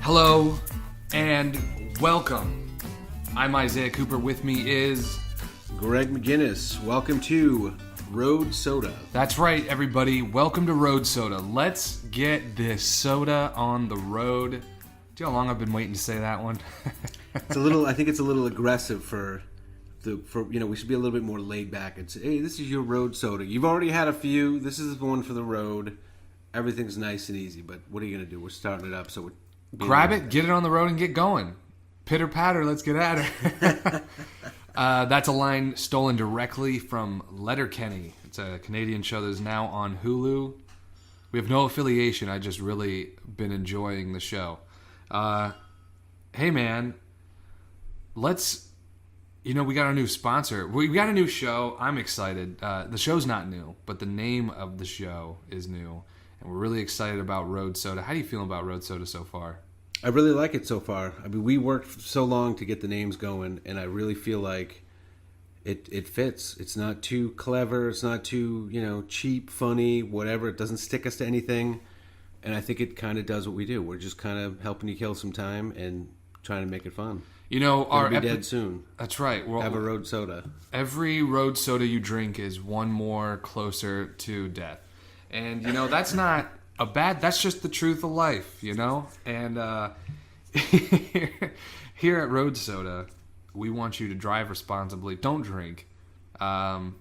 Hello and welcome. I'm Isaiah Cooper. With me is Greg McGinnis. Welcome to Road Soda. That's right, everybody. Welcome to Road Soda. Let's get this soda on the road. Do you know how long I've been waiting to say that one? It's a little. I think it's a little aggressive for we should be a little bit more laid back and say, hey, this is your road soda. You've already had a few. This is the one for the road. Everything's nice and easy. But what are you gonna do? We're starting it up, so we're grab it, get it on the road, and get going. Pitter patter, let's get at it. That's a line stolen directly from Letterkenny. It's a Canadian show that is now on Hulu. We have no affiliation. I just really been enjoying the show. Hey, man, we got a new sponsor. We got a new show. I'm excited. The show's not new, but the name of the show is new. And we're really excited about Road Soda. How do you feel about Road Soda so far? I really like it so far. I mean, we worked so long to get the names going, and I really feel like it fits. It's not too clever. It's not too, cheap, funny, whatever. It doesn't stick us to anything. And I think it kind of does what we do. We're just kind of helping you kill some time and trying to make it fun. Our dead soon. That's right. Well, have a road soda. Every road soda you drink is one more closer to death. And, that's not a bad... That's just the truth of life, And here at Road Soda, we want you to drive responsibly. Don't drink. Let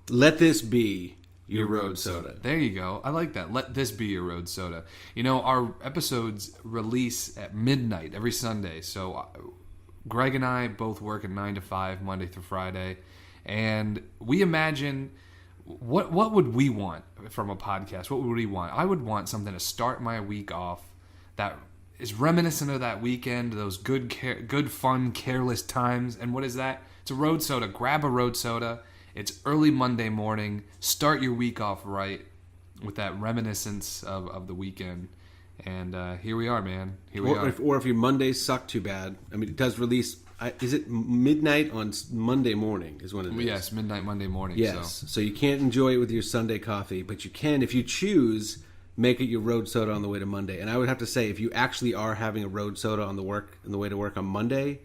this be your road soda. There you go. I like that. Let this be your road soda. Our episodes release at midnight every Sunday. So Greg and I both work at 9 to 5, Monday through Friday. And we imagine... What would we want from a podcast? What would we want? I would want something to start my week off that is reminiscent of that weekend, those good, fun, careless times. And what is that? It's a road soda. Grab a road soda. It's early Monday morning. Start your week off right with that reminiscence of the weekend. And here we are, man. Here we are. Or if your Mondays suck too bad. I mean, it does release... Is it midnight on Monday morning is when it is? Yes, midnight Monday morning. Yes, so you can't enjoy it with your Sunday coffee, but you can, if you choose, make it your road soda on the way to Monday. And I would have to say, if you actually are having a road soda on the way to work on Monday,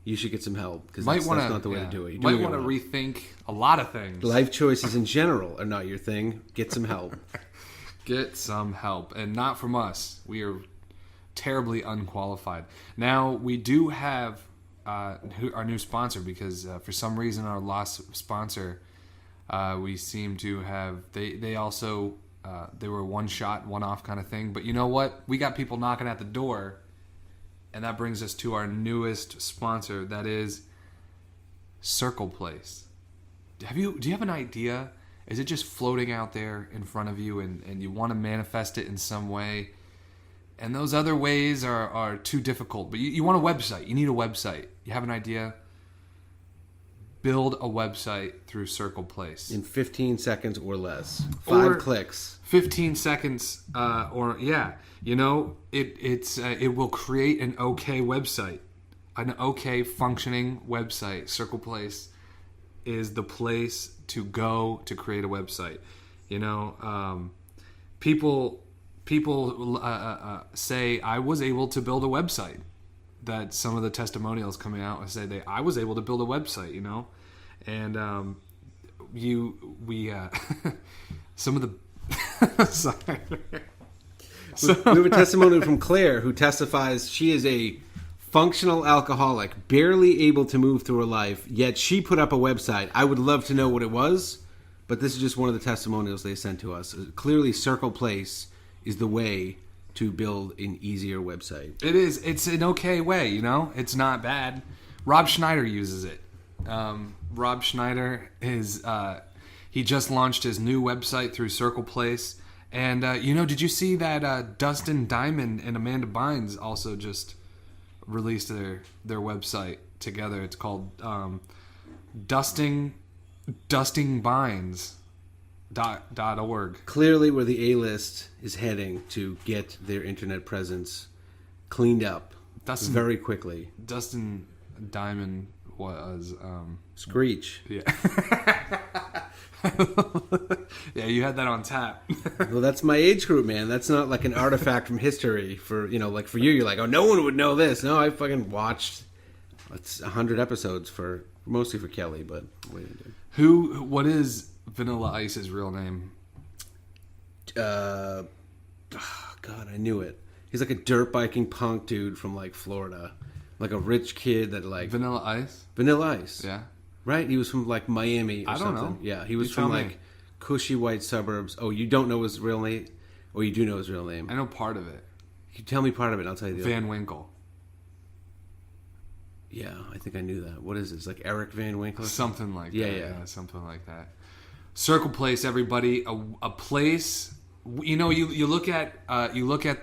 you should get some help, because that's not the way to do it. You might want to rethink a lot of things. Life choices in general are not your thing. Get some help. Get some help, and not from us. We are terribly unqualified. Now, we do have... our new sponsor, because for some reason our last sponsor, we seem to have they also they were one shot, one off kind of thing. But you know what? We got people knocking at the door, and that brings us to our newest sponsor. That is Circle Place. Do you have an idea? Is it just floating out there in front of you, and you want to manifest it in some way? And those other ways are too difficult. But you want a website. You need a website. You have an idea? Build a website through Circle Place. In 15 seconds or less. 5 clicks. 15 seconds it will create an okay website. An okay functioning website. Circle Place is the place to go to create a website. People say I was able to build a website. That some of the testimonials coming out say I was able to build a website, and some of the sorry. We have a testimonial from Claire who testifies she is a functional alcoholic, barely able to move through her life, yet she put up a website. I would love to know what it was, but this is just one of the testimonials they sent to us. Clearly, Circle Place is the way to build an easier website. It is. It's an okay way, It's not bad. Rob Schneider uses it. Rob Schneider is... he just launched his new website through Circle Place. And, did you see that Dustin Diamond and Amanda Bynes also just released their website together? It's called Dusting Bynes. .org. Clearly where the A-list is heading to get their internet presence cleaned up very quickly. Dustin Diamond was... Screech. Yeah. Yeah, you had that on tap. Well, that's my age group, man. That's not like an artifact from history. For like for you, you're like, oh, no one would know this. No, I fucking watched. It's 100 episodes for mostly for Kelly, but what do you do? What is Vanilla Ice's real name? God, I knew it. He's like a dirt biking punk dude from like Florida, like a rich kid that like Vanilla Ice. Vanilla Ice. Yeah. Right? He was from like Miami or I don't something. know. Yeah, he was You from tell me. like cushy white suburbs. Oh, you don't know his real name? Or you do know his real name? I know part of it. You tell me part of it, and I'll tell you the other. Van Winkle. Yeah, I think I knew that. What is this? Like Eric Van Winkle? Something like Yeah, that. yeah. Something like that. Circle Place, everybody. A place. You look at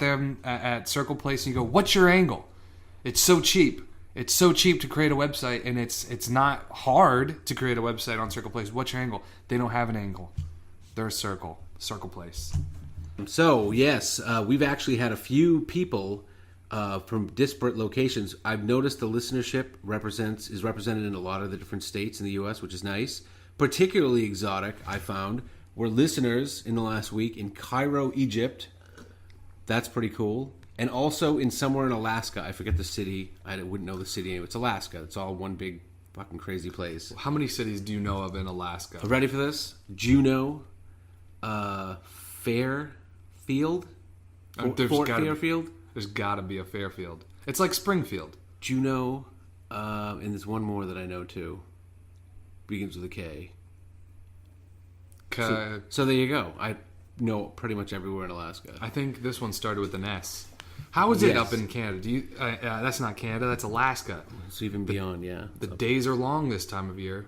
them at Circle Place and you go, "What's your angle?" It's so cheap. It's so cheap to create a website, and it's not hard to create a website on Circle Place. What's your angle? They don't have an angle. They're a circle. Circle Place. So, yes, we've actually had a few people from disparate locations. I've noticed the listenership is represented in a lot of the different states in the U.S., which is nice. Particularly exotic, I found, were listeners in the last week in Cairo, Egypt. That's pretty cool. And also in somewhere in Alaska. I forget the city. I wouldn't know the city anyway. It's Alaska. It's all one big fucking crazy place. How many cities do you know of in Alaska? Ready for this? Juneau, Fairfield, Fairfield, There's got to be a Fairfield. It's like Springfield. Juneau, and there's one more that I know too. Begins with a K. So there you go. I know pretty much everywhere in Alaska. I think this one started with an S. How is it Yes. up in Canada? Do you? That's not Canada. That's Alaska. It's even beyond, yeah. The days are long this time of year.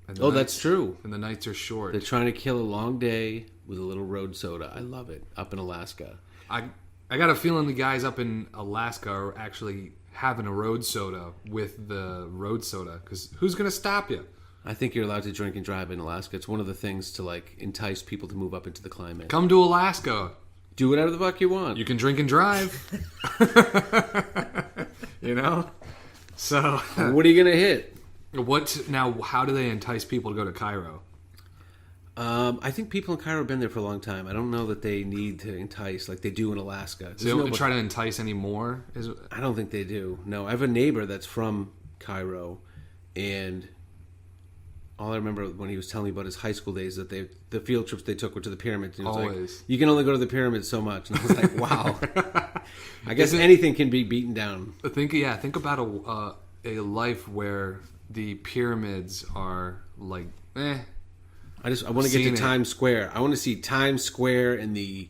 And the Oh, nights- that's true. And the nights are short. They're trying to kill a long day with a little road soda. I love it. Up in Alaska. I got a feeling the guys up in Alaska are actually having a road soda with the road soda. Because who's going to stop you? I think you're allowed to drink and drive in Alaska. It's one of the things to like entice people to move up into the climate. Come to Alaska. Do whatever the fuck you want. You can drink and drive. You know? So, What are you gonna hit? how do they entice people to go to Cairo? I think people in Cairo have been there for a long time. I don't know that they need to entice like they do in Alaska. They don't try to entice any more? I don't think they do. No, I have a neighbor that's from Cairo, and all I remember when he was telling me about his high school days that the field trips they took were to the pyramids. And he was Always. like, you can only go to the pyramids so much. And I was like, wow. I guess anything can be beaten down. Think about a life where the pyramids are like, I want to get to Times Square. I want to see Times Square and the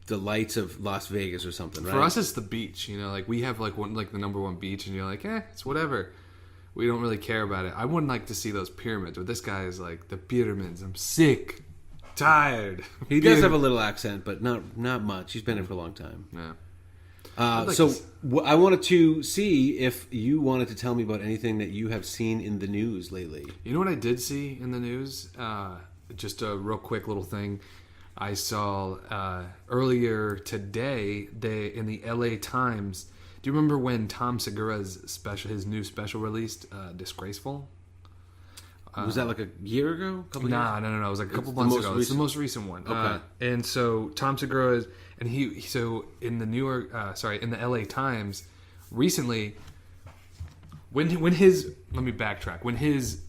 lights of Las Vegas or something. Right? For us, it's the beach. Like we have like the number one beach, and you're like, it's whatever. We don't really care about it. I wouldn't like to see those pyramids, but this guy is like, the pyramids. I'm sick, tired. He does have a little accent, but not much. He's been here for a long time. Yeah. I wanted to see if you wanted to tell me about anything that you have seen in the news lately. You know what I did see in the news? Just a real quick little thing. I saw earlier today in the LA Times. Do you remember when Tom Segura's his new special released, Disgraceful? Was that like a year ago? No. It was like a couple months ago. It's the most recent one. Okay. And so Tom Segura is, and in the in the LA Times recently, when his, let me backtrack. When his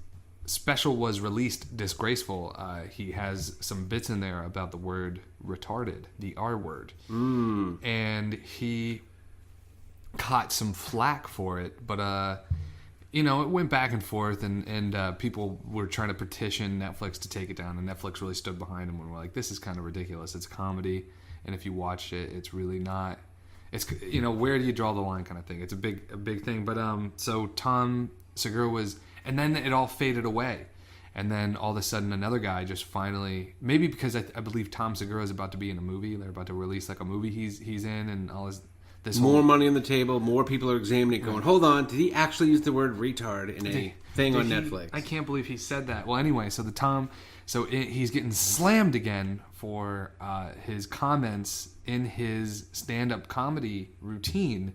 special was released, Disgraceful, he has some bits in there about the word retarded, the R word, and he caught some flack for it, but it went back and forth, and people were trying to petition Netflix to take it down, and Netflix really stood behind him and were like, this is kind of ridiculous. It's comedy, and if you watch it, it's really not. It's, where do you draw the line kind of thing. It's a big thing. But so Tom Segura was, and then it all faded away. And then all of a sudden another guy just finally, maybe because I believe Tom Segura is about to be in a movie. They're about to release like a movie he's in, and all this more money on the table, more people are examining it, going, hold on, did he actually use the word retard in a thing on Netflix? I can't believe he said that. Well, anyway, so he's getting slammed again for his comments in his stand-up comedy routine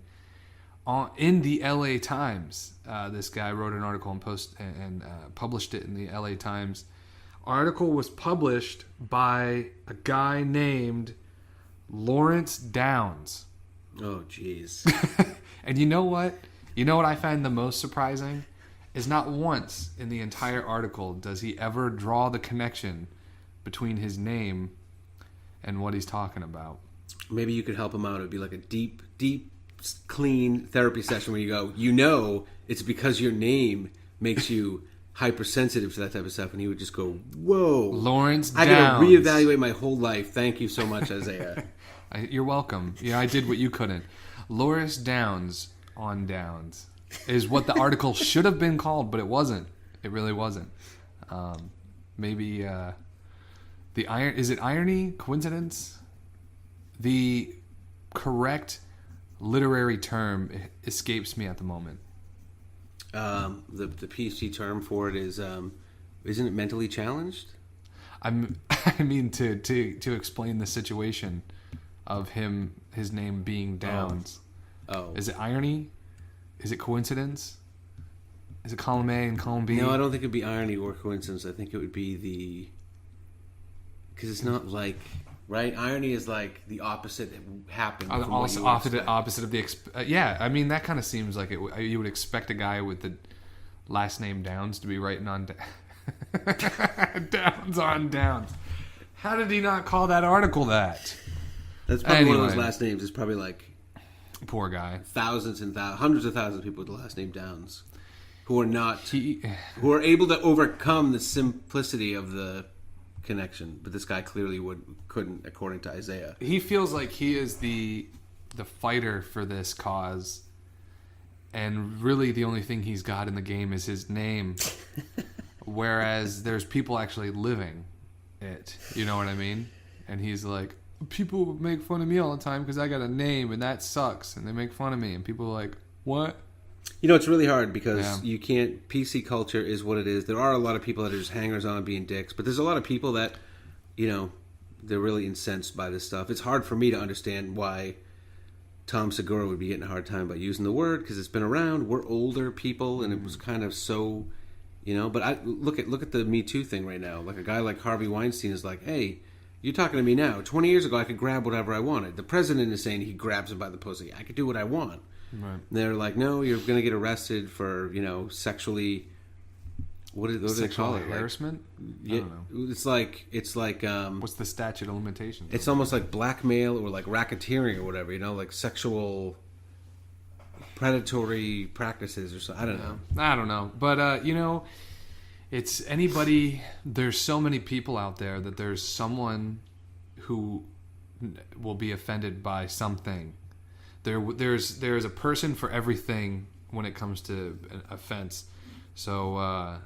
in the LA Times. This guy wrote an article and published it in the LA Times article was published by a guy named Lawrence Downs. Oh, jeez. And you know what? You know what I find the most surprising? Is not once in the entire article does he ever draw the connection between his name and what he's talking about. Maybe you could help him out. It would be like a deep, clean therapy session where you go, it's because your name makes you hypersensitive to that type of stuff. And he would just go, whoa. Lawrence Downs. I got to reevaluate my whole life. Thank you so much, Isaiah. You're welcome. Yeah, I did what you couldn't. Lawrence Downs on Downs is what the article should have been called, but it wasn't. It really wasn't. Maybe is it irony? Coincidence? The correct literary term escapes me at the moment. The PhD term for it is, isn't it mentally challenged? I mean to explain the situation of his name being Downs. Oh. Is it irony? Is it coincidence? Is it column A and column B? No, I don't think it would be irony or coincidence. I think it would be because it's not like, right? Irony is like the opposite happened. Also opposite of the yeah. I mean that kind of seems like you would expect a guy with the last name Downs to be writing on Downs on Downs. How did he not call that article that? That's probably one of those last names. It's probably like poor guy. Thousands and hundreds of thousands of people with the last name Downs who are able to overcome the simplicity of the connection, but this guy clearly couldn't, according to Isaiah. He feels like he is the fighter for this cause, and really the only thing he's got in the game is his name. Whereas there's people actually living it. You know what I mean? And he's like, people make fun of me all the time because I got a name and that sucks, and they make fun of me, and people are like, what? You know, it's really hard because you can't. PC culture is what it is. There are a lot of people that are just hangers on being dicks, but there's a lot of people that, they're really incensed by this stuff. It's hard for me to understand why Tom Segura would be getting a hard time about using the word because it's been around. We're older people, and it was kind of so, But look at the Me Too thing right now. Like a guy like Harvey Weinstein is like, hey, you're talking to me now. 20 years ago, I could grab whatever I wanted. The president is saying he grabs him by the pussy. I could do what I want. Right. And they're like, no, you're going to get arrested for, sexually. What do they call it? Harassment? I don't know. It's like. What's the statute of limitations? It's almost like blackmail or like racketeering or whatever. Like sexual predatory practices or something. I don't know. I don't know, but it's anybody. There's so many people out there that there's someone who will be offended by something. There's a person for everything when it comes to an offense. So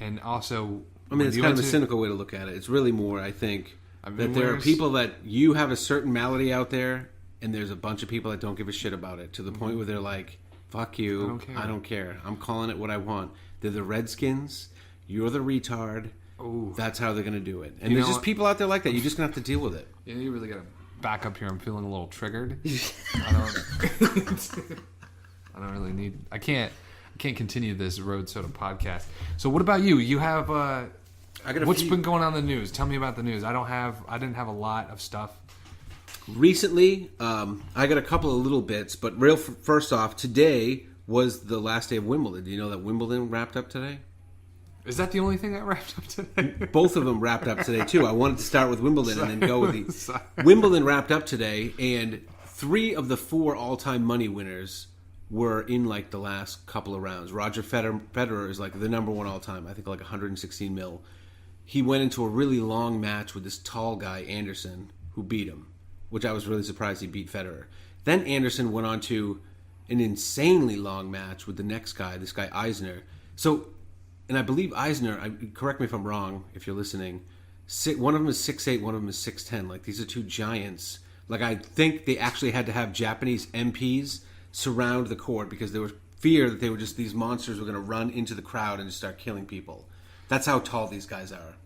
and also, it's kind of a cynical way to look at it. It's really more, I think, that there are people that you have a certain malady out there, and there's a bunch of people that don't give a shit about it to the point where they're like, "Fuck you, I don't care. I'm calling it what I want." They're the Redskins. You're the retard. Ooh. That's how they're going to do it. And there's just people out there like that. You're just going to have to deal with it. You really got to back up here. I'm feeling a little triggered. I don't really need. I can't continue this Road Soda podcast. So what about you? You have what's been going on in the news? Tell me about the news. I didn't have a lot of stuff. Recently, I got a couple of little bits, but first off, today was the last day of Wimbledon. Do you know that Wimbledon wrapped up today? Is that the only thing that wrapped up today? Both of them wrapped up today, too. I wanted to start with Wimbledon and then go with the... Wimbledon wrapped up today, and 3 of the 4 all-time money winners were in, like, the last couple of rounds. Roger Federer is, like, the number 1 all-time. I think, like, 116 mil. He went into a really long match with this tall guy, Anderson, who beat him, which I was really surprised he beat Federer. Then Anderson went on to an insanely long match with the next guy, this guy Eisner. So... And I believe Eisner, correct me if I'm wrong, if you're listening, one of them is 6'8", one of them is 6'10". Like, these are 2 giants. Like, I think they actually had to have Japanese MPs surround the court because there was fear that they were just, these monsters were going to run into the crowd and just start killing people. That's how tall these guys are.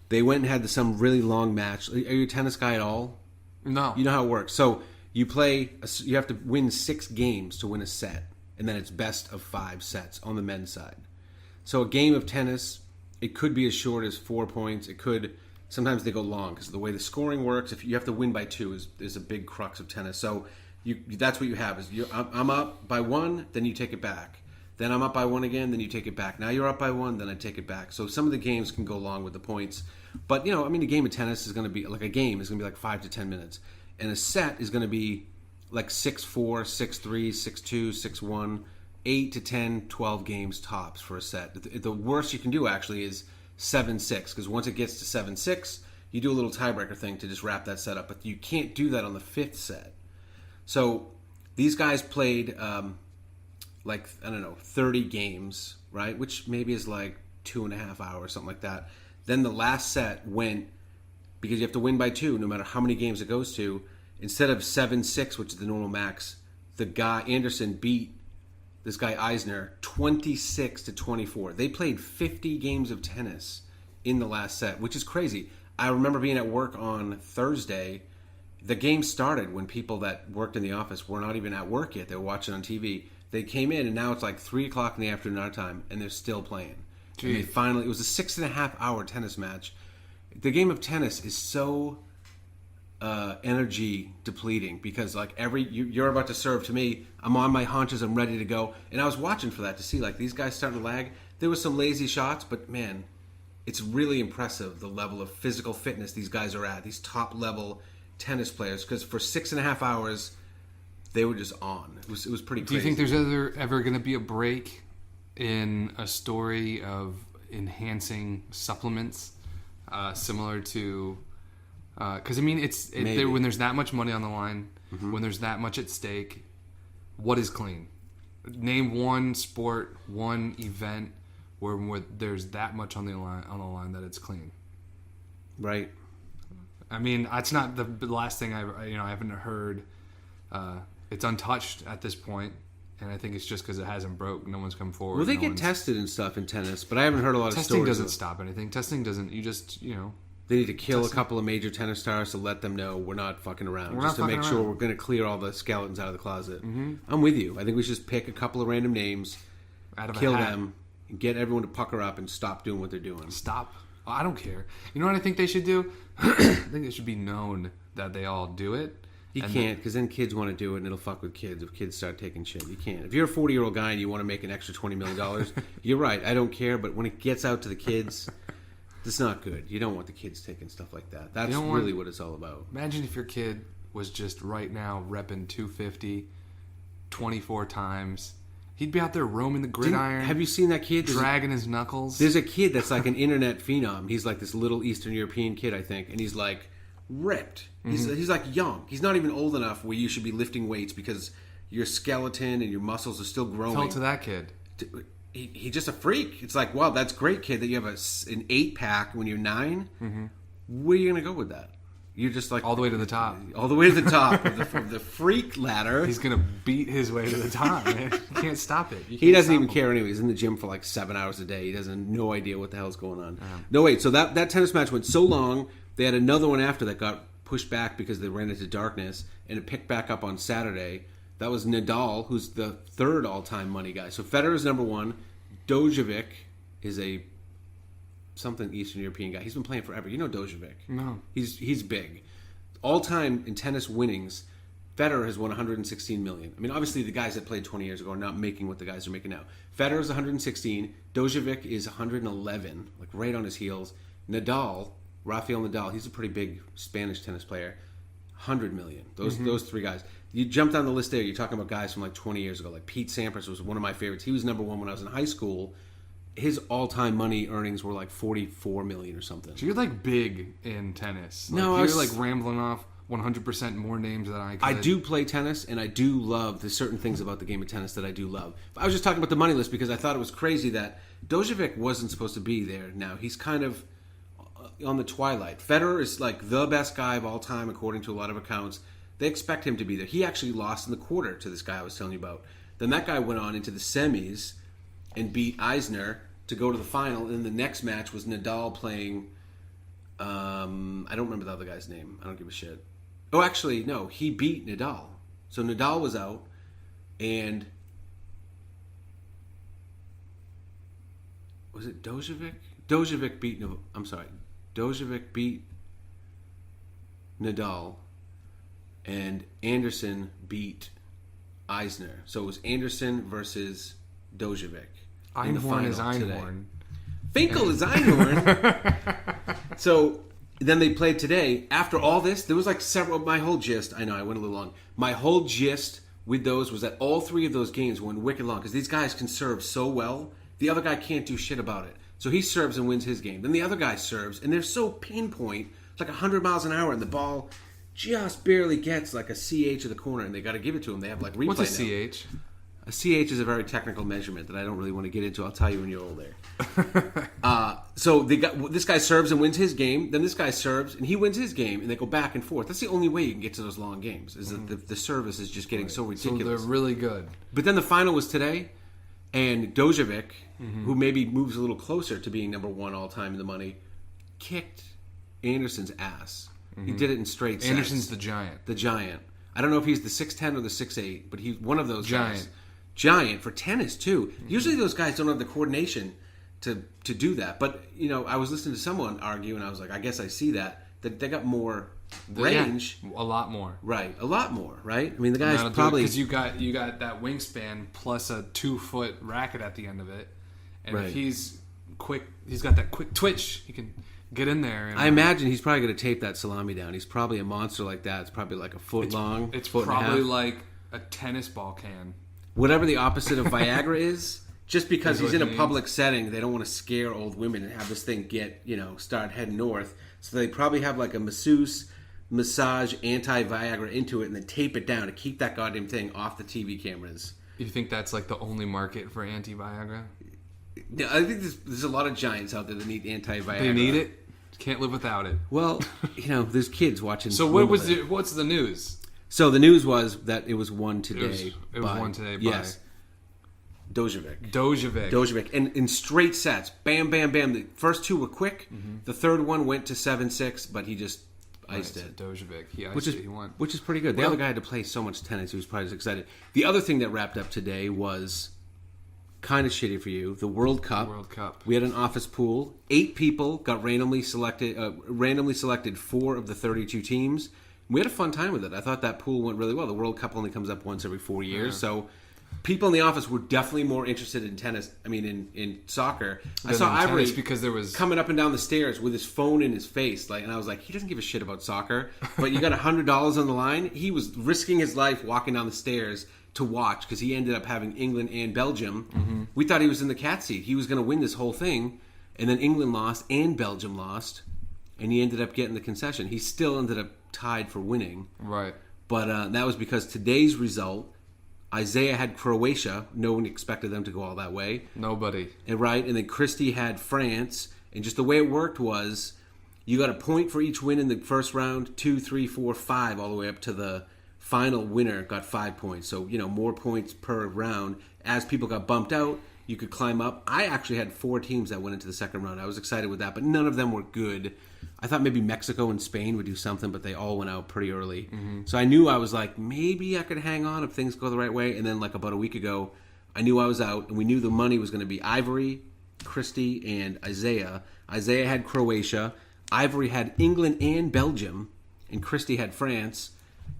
They went and had some really long match. Are you a tennis guy at all? No. You know how it works. So, you have to win 6 games to win a set. And then it's best of 5 sets on the men's side. So a game of tennis it could be as short as 4 points. It could. Sometimes they go long because the way the scoring works, if you have to win by 2 is a big crux of tennis. So that's what you have is I'm up by 1, then you take it back. Then I'm up by 1 again, then you take it back. Now you're up by 1, then I take it back. So some of the games can go long with the points. But, I mean, a game of tennis is going to be, like a game is going to be like 5 to 10 minutes. And a set is going to be like 6-4, 6-3, 6-2, 6-1, 8 to 10, 12 games tops for a set. The worst you can do, actually, is 7-6. Because once it gets to 7-6, you do a little tiebreaker thing to just wrap that set up. But you can't do that on the 5th set. So these guys played... 30 games, right? Which maybe is like 2.5 hours, something like that. Then the last set went, because you have to win by 2, no matter how many games it goes to, instead of 7-6, which is the normal max, the guy, Anderson, beat this guy Eisner 26-24. They played 50 games of tennis in the last set, which is crazy. I remember being at work on Thursday. The game started when people that worked in the office were not even at work yet. They were watching on TV. They came in, and now it's like 3 o'clock in the afternoon our time, and they're still playing. And they finally, it was a 6.5-hour tennis match. The game of tennis is so energy depleting because like you're about to serve to me, I'm on my haunches, I'm ready to go. And I was watching for that to see like these guys starting to lag. There was some lazy shots, but man, it's really impressive the level of physical fitness these guys are at, these top level tennis players, because for 6.5 hours, they were just on. It was pretty crazy. Do you think there's ever going to be a break in a story of enhancing supplements similar to... Because, I mean, when there's that much money on the line, when there's that much at stake, what is clean? Name one sport, one event where there's that much on the line that it's clean. Right. I mean, that's not the last thing I haven't heard... it's untouched at this point, and I think it's just because it hasn't broke. No one's come forward. Well, they get tested and stuff in tennis, but I haven't heard a lot of stories. Testing doesn't stop anything. Testing doesn't. You just, They need to kill a couple of major tennis stars to let them know we're not fucking around. Just to make sure we're going to clear all the skeletons out of the closet. Mm-hmm. I'm with you. I think we should just pick a couple of random names, kill them, and get everyone to pucker up and stop doing what they're doing. Stop. Oh, I don't care. You know what I think they should do? I think it should be known that they all do it. You can't, because then kids want to do it, and it'll fuck with kids if kids start taking shit. You can't. If you're a 40-year-old guy and you want to make an extra $20 million, you're right. I don't care, but when it gets out to the kids, it's not good. You don't want the kids taking stuff like that. That's really what it's all about. Imagine if your kid was just right now repping 250 24 times. He'd be out there roaming the gridiron. Have you seen that kid? Dragging his knuckles. There's a kid that's like an internet phenom. He's like this little Eastern European kid, I think, and he's like ripped. He's like young. He's not even old enough where you should be lifting weights because your skeleton and your muscles are still growing. Tell it to that kid. He's just a freak. It's like, wow, that's great, kid, that you have an 8-pack when you're 9. Mm-hmm. Where are you going to go with that? You're just like... all the way to the top. All the way to the top of the freak ladder. He's going to beat his way to the top, man. You can't stop it. He doesn't even care anyway. He's in the gym for like 7 hours a day. He doesn't no idea what the hell's going on. No, wait. So that tennis match went so long, they had another one after that got pushed back because they ran into darkness, and it picked back up on Saturday. That was Nadal, who's the 3rd all-time money guy. So Federer's number 1. Dojovic is a something Eastern European guy. He's been playing forever. You know Dojovic. No. He's big. All-time in tennis winnings, Federer has won 116 million. I mean, obviously the guys that played 20 years ago are not making what the guys are making now. Federer's 116. Dojovic is 111, like right on his heels. Rafael Nadal, he's a pretty big Spanish tennis player. 100 million. Those 3 guys. You jump down the list there, you're talking about guys from like 20 years ago. Like Pete Sampras was one of my favorites. He was number 1 when I was in high school. His all-time money earnings were like 44 million or something. So you're like big in tennis. Like, no, you're like rambling off 100% more names than I could. I do play tennis, and I do love... There's certain things about the game of tennis that I do love. I was just talking about the money list because I thought it was crazy that Dojovic wasn't supposed to be there now. He's kind of on the twilight. Federer is like the best guy of all time, according to a lot of accounts. They expect him to be there. He actually lost in the quarter to this guy I was telling you about. Then that guy went on into the semis and beat Eisner to go to the final. And the next match was Nadal playing... I don't remember the other guy's name. I don't give a shit. Oh, actually, no. He beat Nadal. So Nadal was out, and Was it Dojovic? Dojovic beat. I'm sorry. Dojovic beat Nadal, and Anderson beat Eisner. So it was Anderson versus Dojovic. Einhorn is Einhorn. Finkel is Einhorn. So then they played today. After all this, there was like several. My whole gist. I know I went a little long. My whole gist with those was that all three of those games went wicked long because these guys can serve so well. The other guy can't do shit about it. So he serves and wins his game. Then the other guy serves, and they're so pinpoint. It's like 100 miles an hour, and the ball just barely gets like a CH of the corner, and they got to give it to him. They have like replay. What's a CH? A CH is a very technical measurement that I don't really want to get into. I'll tell you when you're older. So this guy serves and wins his game. Then this guy serves and he wins his game, and they go back and forth. That's the only way you can get to those long games. Is that the service is just getting so ridiculous. So they're really good. But then the final was today, and Dojovic, who maybe moves a little closer to being number one all time in the money, kicked Anderson's ass. He did it in straight sets. Anderson's the giant. The giant. I don't know if he's the 6'10 or the 6'8, but he's one of those giant. Guys. Giant for tennis too. Usually those guys don't have the coordination to do that. But you know, I was listening to someone argue, and I was like, I guess I see that they got more range, a lot more. Right, a lot more. Right. I mean, the guy's probably because you got that wingspan plus a 2-foot racket at the end of it, and if he's quick, he's got that quick twitch. He can get in there. And, I imagine he's probably going to tape that salami down. He's probably a monster like that. It's probably like a foot long. It's foot probably and a half. like a tennis ball can. Whatever the opposite of Viagra is, just because he's in a means. Public setting, they don't want to scare old women and have this thing start heading north. So they probably have like a massage anti-Viagra into it and then tape it down to keep that goddamn thing off the TV cameras. You think that's like the only market for anti-Viagra? Yeah, I think there's a lot of giants out there that need anti-Viagra. They need it? Can't live without it. Well, there's kids watching. So what's the news? So the news was that it was won today. It was won today by... Yes. Dojovic. And in straight sets. Bam, bam, bam. The first two were quick. Mm-hmm. The third one went to 7-6, but he just iced it. So Dojovic. He iced it. He won. Which is pretty good. The other guy had to play so much tennis. He was probably just excited. The other thing that wrapped up today was kind of shitty for you. The World Cup. We had an office pool. 8 people got randomly selected 4 of the 32 teams. We had a fun time with it. I thought that pool went really well. The World Cup only comes up once every 4 years, so people in the office were definitely more interested in tennis. I mean, in soccer. I saw Ivory because there was coming up and down the stairs with his phone in his face, and I was like, he doesn't give a shit about soccer. But you got $100 on the line. He was risking his life walking down the stairs to watch because he ended up having England and Belgium. Mm-hmm. We thought he was in the cat seat. He was going to win this whole thing, and then England lost and Belgium lost, and he ended up getting the concession. He still ended up tied for winning. Right. But that was because today's result, Isaiah had Croatia. No one expected them to go all that way. Nobody. And then Christy had France. And just the way it worked was you got a point for each win in the first round, 2, 3, 4, 5, all the way up to the final winner got 5 points. So, more points per round. As people got bumped out, you could climb up. I actually had 4 teams that went into the second round. I was excited with that, but none of them were good. I thought maybe Mexico and Spain would do something, but they all went out pretty early. Mm-hmm. So I knew I was like, maybe I could hang on if things go the right way. And then like about a week ago, I knew I was out, and we knew the money was going to be Ivory, Christy, and Isaiah. Isaiah had Croatia. Ivory had England and Belgium, and Christy had France.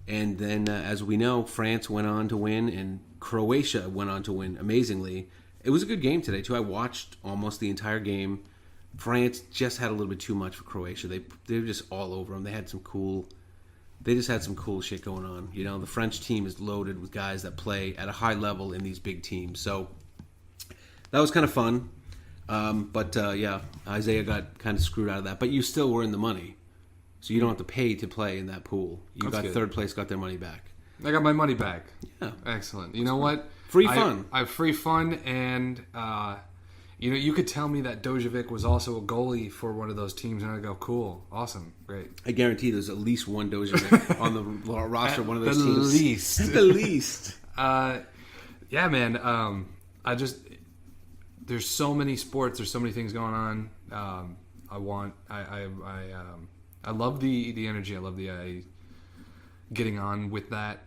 And then, as we know, France went on to win, and Croatia went on to win amazingly. It was a good game today, too. I watched almost the entire game. France just had a little bit too much for Croatia. They were just all over them. They just had some cool shit going on. The French team is loaded with guys that play at a high level in these big teams. So that was kind of fun. But Isaiah got kind of screwed out of that. But you still were in the money. So you don't have to pay to play in that pool. That's good. Third place got their money back. I got my money back. Yeah. Excellent. You know what? Free fun. I have free fun, and you could tell me that Dojovic was also a goalie for one of those teams, and I'd go, cool, awesome, great. I guarantee there's at least one Dojovic on the roster of one of those teams. At the least. Yeah, man. There's so many sports. There's so many things going on. I love the energy. I love the getting on with that.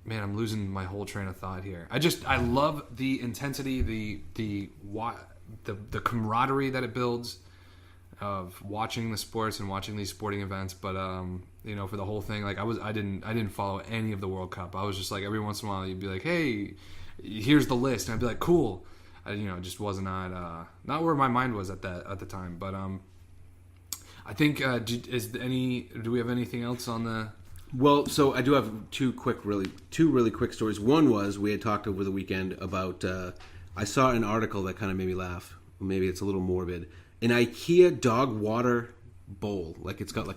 Man, I'm losing my whole train of thought here. I love the intensity, the the camaraderie that it builds of watching the sports and watching these sporting events. But for the whole thing, like I didn't follow any of the World Cup. I was just like, every once in a while you'd be like, hey, here's the list, and I'd be like, cool. It just was not where my mind was at the time. But I think do we have anything else on the? Well, so I do have two really quick stories. One was we had talked over the weekend about. I saw an article that kind of made me laugh. Maybe it's a little morbid. An IKEA dog water bowl, like it's got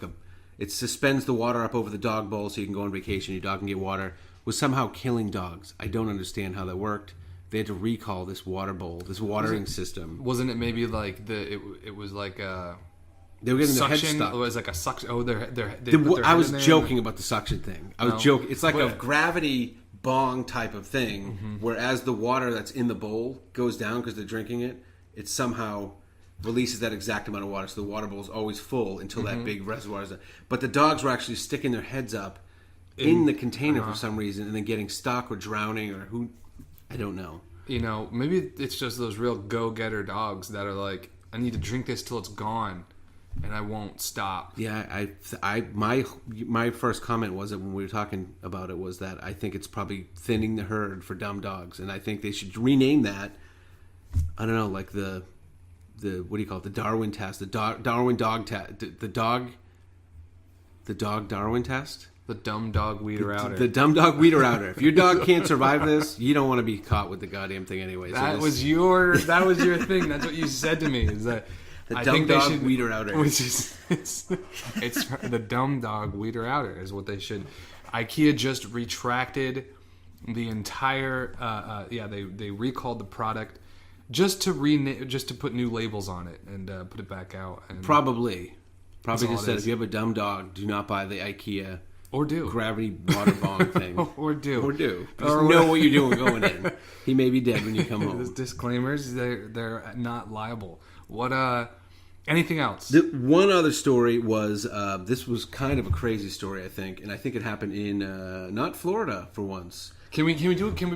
it suspends the water up over the dog bowl so you can go on vacation. Your dog can get water. Was somehow killing dogs. I don't understand how that worked. They had to recall this water bowl, this watering system. Wasn't it maybe like it was like they were getting suction? their head stuck. It was like a suction. Oh, I was joking about the suction thing. I was joking. It's like a gravity bong type of thing, whereas the water that's in the bowl goes down because they're drinking it. It somehow releases that exact amount of water, so the water bowl is always full until that big reservoir is there. But the dogs were actually sticking their heads up in the container for some reason, and then getting stuck or drowning or who. I don't know. Maybe it's just those real go-getter dogs that are like, I need to drink this till it's gone, and I won't stop. Yeah, my first comment was that when we were talking about it was that I think it's probably thinning the herd for dumb dogs, and I think they should rename that. I don't know, like the what do you call it? The Darwin test, the Darwin dog test, the dog Darwin test. The dumb dog weeder outer. The dumb dog weeder outer. If your dog can't survive this, you don't want to be caught with the goddamn thing anyway. That was your thing. That's what you said to me. Is that the dumb dog weeder outer? Which is it's the dumb dog weeder outer is what they should. IKEA just retracted the entire. They recalled the product just to put new labels on it and put it back out. And probably just said if you have a dumb dog, do not buy the IKEA. Or do. Gravity water bong thing. Or do. Just know what you're doing going in. He may be dead when you come home. Those disclaimers, they're not liable. What, anything else? One other story was, this was kind of a crazy story, I think. And I think it happened in, not Florida for once. Can we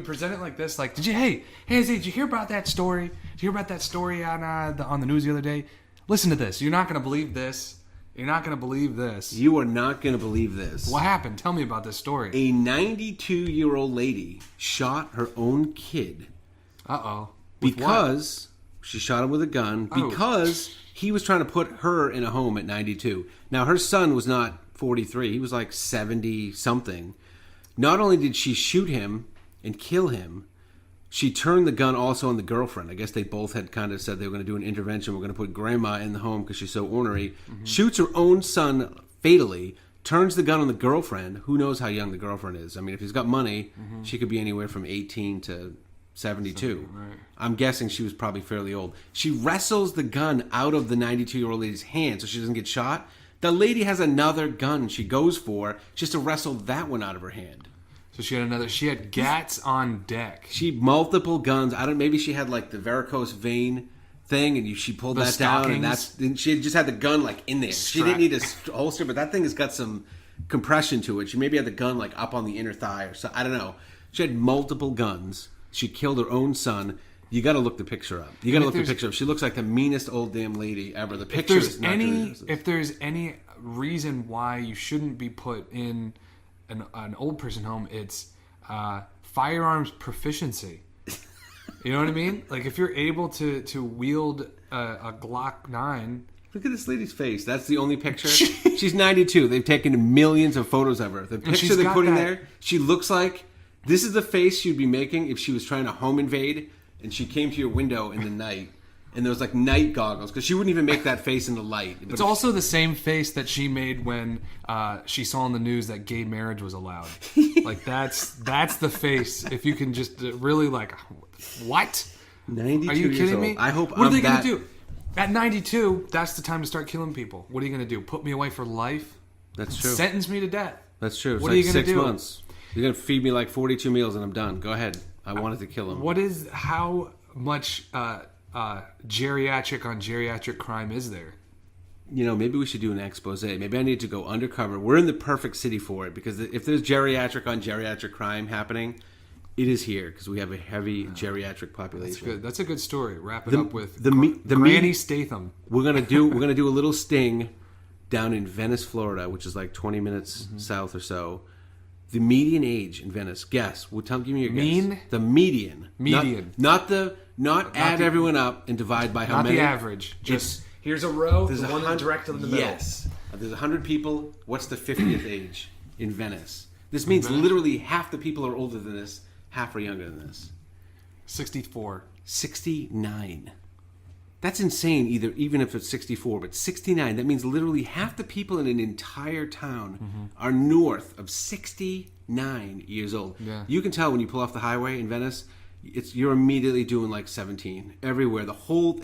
present it like this? Like, hey, Izzy, did you hear about that story? Did you hear about that story on the news the other day? Listen to this. You're not going to believe this. You're not going to believe this. You are not going to believe this. What happened? Tell me about this story. A 92-year-old lady shot her own kid. Uh-oh. Because she shot him with a gun. Because he was trying to put her in a home at 92. Now, her son was not 43. He was like 70-something. Not only did she shoot him and kill him, she turned the gun also on the girlfriend. I guess they both had kind of said they were going to do an intervention. We're going to put grandma in the home because she's so ornery. Shoots her own son fatally, turns the gun on the girlfriend. Who knows how young the girlfriend is? I mean, if he's got money, she could be anywhere from 18 to 72. Right. I'm guessing she was probably fairly old. She wrestles the gun out of the 92-year-old lady's hand so she doesn't get shot. The lady has another gun she goes for just to wrestle that one out of her hand. So she had gats on deck. Multiple guns. Maybe she had like the varicose vein thing and she pulled that down and she just had the gun like in there. She didn't need a holster, but that thing has got some compression to it. She maybe had the gun like up on the inner thigh or so. I don't know. She had multiple guns. She killed her own son. You got to look the picture up. She looks like the meanest old damn lady ever. The picture is not if there's any reason why you shouldn't be put in an old person home, it's firearms proficiency. You know what I mean? Like if you're able to wield a Glock 9. Look at this lady's face. That's the only picture. She's 92. They've taken millions of photos of her. The picture they're putting there, she looks like this is the face she'd be making if she was trying to home invade and she came to your window in the night. And there was like night goggles because she wouldn't even make that face in the light. But it's also the same face that she made when she saw in the news that gay marriage was allowed. Like that's the face. If you can just really like, what? 92 Are you years kidding old. me? I hope. What are they going to do? At 92, that's the time to start killing people. What are you going to do? Put me away for life? That's true. Sentence me to death? That's true. It's what like are you going to do? 6 months. You're going to feed me like 42 meals and I'm done. Go ahead. I wanted to kill him. How much geriatric on geriatric crime is there? You know, maybe we should do an expose. Maybe I need to go undercover. We're in the perfect city for it because if there's geriatric on geriatric crime happening, It is here because we have a heavy geriatric population. That's good. That's a good story. Wrap it up with the Granny Statham. We're gonna do a little sting down in Venice, Florida, which is like 20 minutes south or so. The median age in Venice. Guess. Give me your guess. The median. Not add everyone up and divide by how many. Not the average. Just here's a row. There's one direct in the middle. Yes. There's 100 people. What's the 50th age in Venice? This means literally half the people are older than this, half are younger than this. 64. 69. That's insane, even if it's 64, but 69, that means literally half the people in an entire town are north of 69 years old. Yeah. You can tell when you pull off the highway in Venice, you're immediately doing like 17 everywhere.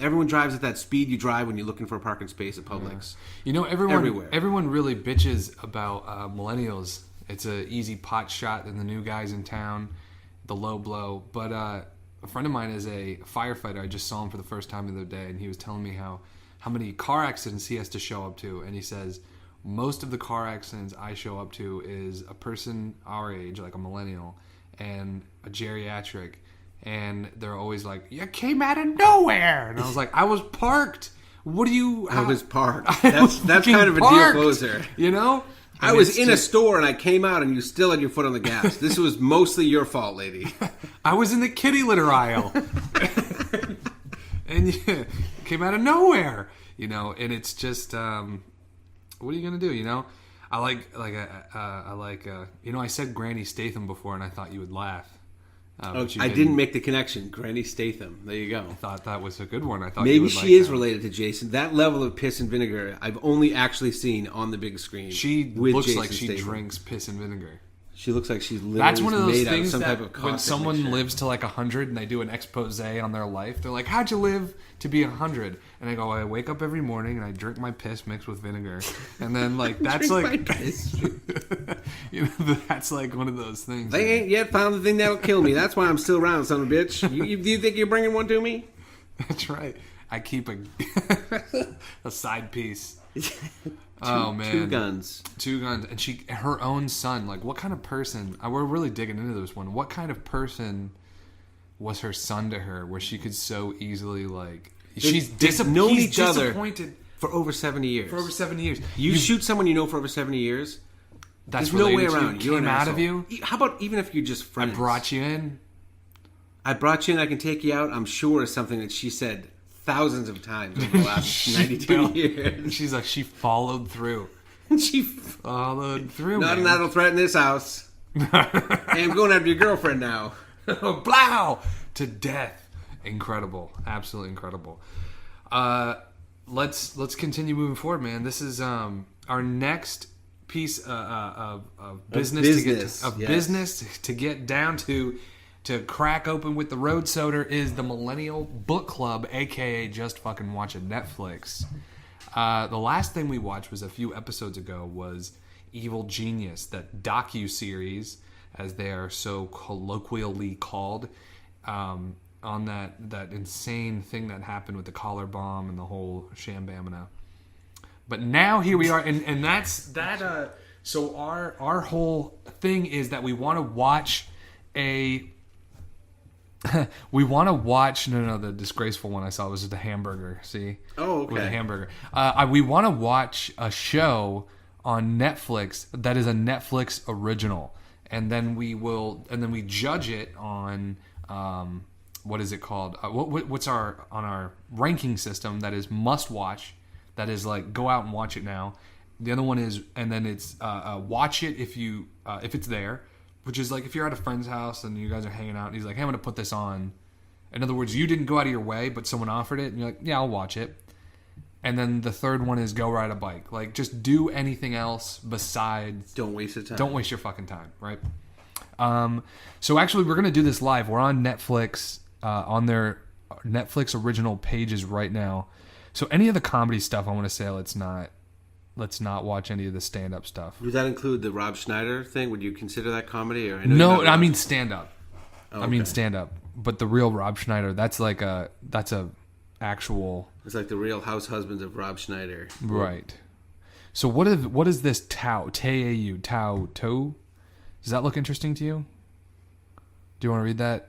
Everyone drives at that speed you drive when you're looking for a parking space at Publix. You know, everyone really bitches about millennials. It's a easy pot shot than the new guys in town, the low blow. But a friend of mine is a firefighter. I just saw him for the first time the other day, and he was telling me how many car accidents he has to show up to. And he says, most of the car accidents I show up to is a person our age, like a millennial, and a geriatric. And they're always like, you came out of nowhere. And I was like, I was parked. What do you... I was parked. That's kind of a deal closer. You know? I was in a store and I came out and you still had your foot on the gas. This was mostly your fault, lady. I was in the kitty litter aisle. And you came out of nowhere. You know, and it's just... what are you going to do, you know? I said Granny Statham before and I thought you would laugh. I didn't make the connection. Granny Statham. There you go. I thought that was a good one. I thought maybe she is related to Jason. That level of piss and vinegar, I've only actually seen on the big screen. She looks like she drinks piss and vinegar. She looks like she's literally That's one of those things some that type of when someone lives to like 100 and they do an expose on their life, they're like, "How'd you live to be 100?" And I go, "I wake up every morning and I drink my piss mixed with vinegar." And then like that's like, you know, that's like one of those things. They ain't yet found the thing that'll kill me. That's why I'm still around, son of a bitch. Do you think you're bringing one to me? That's right. I keep a side piece. Oh man, two guns, and her own son. Like, what kind of person? We're really digging into this one. What kind of person was her son to her, where she could so easily like? She's known each other disappointed for over 70 years. For over 70 years, you shoot someone you know for over 70 years. There's no way around. You came out of you. How about even if you're just friends? I brought you in. I can take you out. I'm sure is something that she said thousands of times over the last 92 years. She's like, she followed through. She followed through. Not an adult threat in this house. Hey, I'm going after your girlfriend now. Blow to death. Incredible, absolutely incredible. Let's continue moving forward, man. This is our next piece of business to get down to crack open with the road soda is the Millennial Book Club, aka just fucking watching Netflix. The last thing we watched was a few episodes ago was Evil Genius, that docu-series, as they are so colloquially called, on that insane thing that happened with the collar bomb and the whole shambamina. But now here we are, and that's that. So our whole thing is that we want to watch the disgraceful one I saw was just a hamburger. See? Oh, okay. With a hamburger. We want to watch a show on Netflix that is a Netflix original, and then we judge it on what is it called? What's our ranking system that is must watch? That is like go out and watch it now. The other one is, and then it's watch it if it's there. Which is like if you're at a friend's house and you guys are hanging out and he's like, hey, I'm going to put this on. In other words, you didn't go out of your way, but someone offered it and you're like, yeah, I'll watch it. And then the third one is go ride a bike. Like, just do anything else besides... Don't waste your time. Don't waste your fucking time, right? So actually, we're going to do this live. We're on Netflix, on their Netflix original pages right now. So any of the comedy stuff, I want to say let's not watch any of the stand-up stuff. Does that include the Rob Schneider thing? Would you consider that comedy? Or no, I mean stand-up. Oh, okay. I mean stand-up. But the real Rob Schneider, that's a actual... It's like the Real House Husbands of Rob Schneider. Right. So what is this Tao? T-A-U? Tao? Does that look interesting to you? Do you want to read that?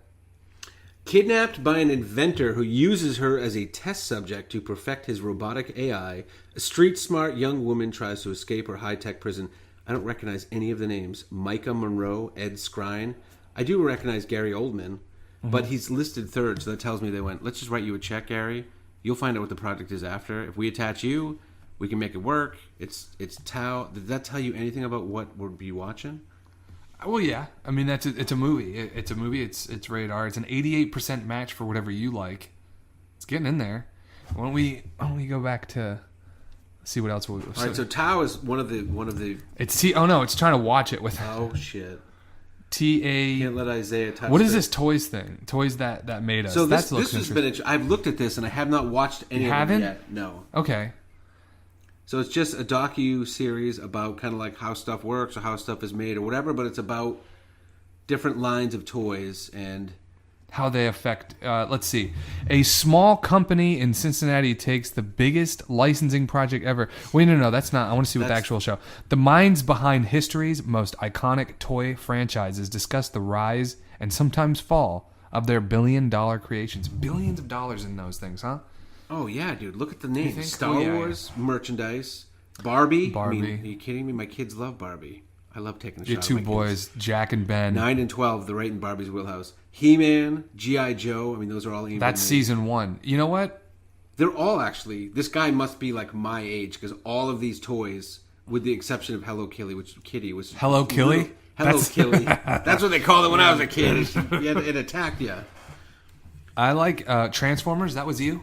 Kidnapped by an inventor who uses her as a test subject to perfect his robotic AI, a street-smart young woman tries to escape her high-tech prison. I don't recognize any of the names. Micah Monroe, Ed Skrein. I do recognize Gary Oldman, but he's listed third, so that tells me they went, let's just write you a check, Gary. You'll find out what the project is after. If we attach you, we can make it work. It's Tao. Did that tell you anything about what we'll be watching? Well, yeah. I mean, it's a movie. It's a movie. It's rated R. It's an 88% match for whatever you like. It's getting in there. Why don't we go back to see what else we'll... All right, so Tao is one of the... It's T... Oh, no. It's trying to watch it with... Oh, shit. T-A... Can't let Isaiah touch What is this toys thing? Toys that made us. So this has been... I've looked at this, and I have not watched any of them yet. No. Okay. So it's just a docu-series about kind of like how stuff works or how stuff is made or whatever, but it's about different lines of toys and... How they affect... let's see. A small company in Cincinnati takes the biggest licensing project ever. Wait, no, that's not... I want to see what the actual show... The minds behind history's most iconic toy franchises discuss the rise and sometimes fall of their billion-dollar creations. Billions of dollars in those things, huh? Oh, yeah, dude. Look at the names. Star Oh, yeah, Wars, merchandise, Barbie. Barbie. I mean, are you kidding me? My kids love Barbie. I love taking a Your shot two at my boys, kids. Jack and Ben. 9 and 12, they're right in Barbie's wheelhouse. He-Man, G.I. Joe. I mean, those are all aimed That's at me. season 1. You know what? They're all actually... This guy must be like my age because all of these toys, with the exception of Hello Kitty, which Hello Kitty? Hello Kitty. That's what they called it when I was a kid. It attacked you. I like Transformers. That was you?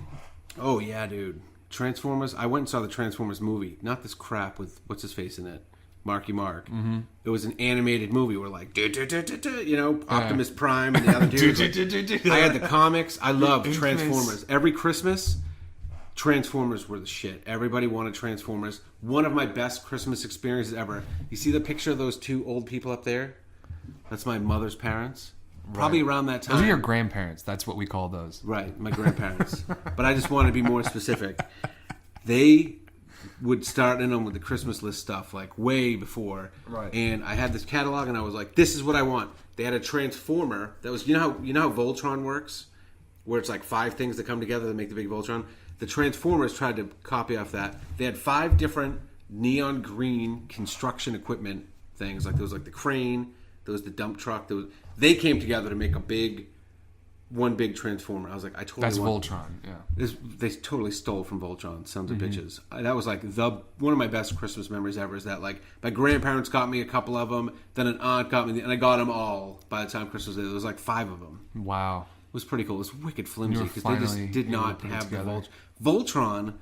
Oh, yeah, dude. Transformers. I went and saw the Transformers movie. Not this crap with what's-his-face in it. Marky Mark. Mm-hmm. It was an animated movie where, like, Optimus Prime and the other dudes. I had the comics. I loved Transformers. Every Christmas, Transformers were the shit. Everybody wanted Transformers. One of my best Christmas experiences ever. You see the picture of those two old people up there? That's my mother's parents. Probably around that time. Those are your grandparents. That's what we call those. Right, my grandparents. But I just wanted to be more specific. They would start in on with the Christmas list stuff like way before. Right. And I had this catalog and I was like, this is what I want. They had a Transformer that was, you know how Voltron works? Where it's like 5 things that come together to make the big Voltron? The Transformers tried to copy off that. They had 5 different neon green construction equipment things. Like there was like the crane, there was the dump truck, they came together to make one big Transformer. I was like, I totally That's want... Voltron, yeah. They totally stole from Voltron, sons of bitches. That was like one of my best Christmas memories ever. Is that like my grandparents got me a couple of them, then an aunt got me, and I got them all by the time Christmas was. There was like 5 of them. Wow, it was pretty cool. It was wicked flimsy because they finally just did not have the Voltron.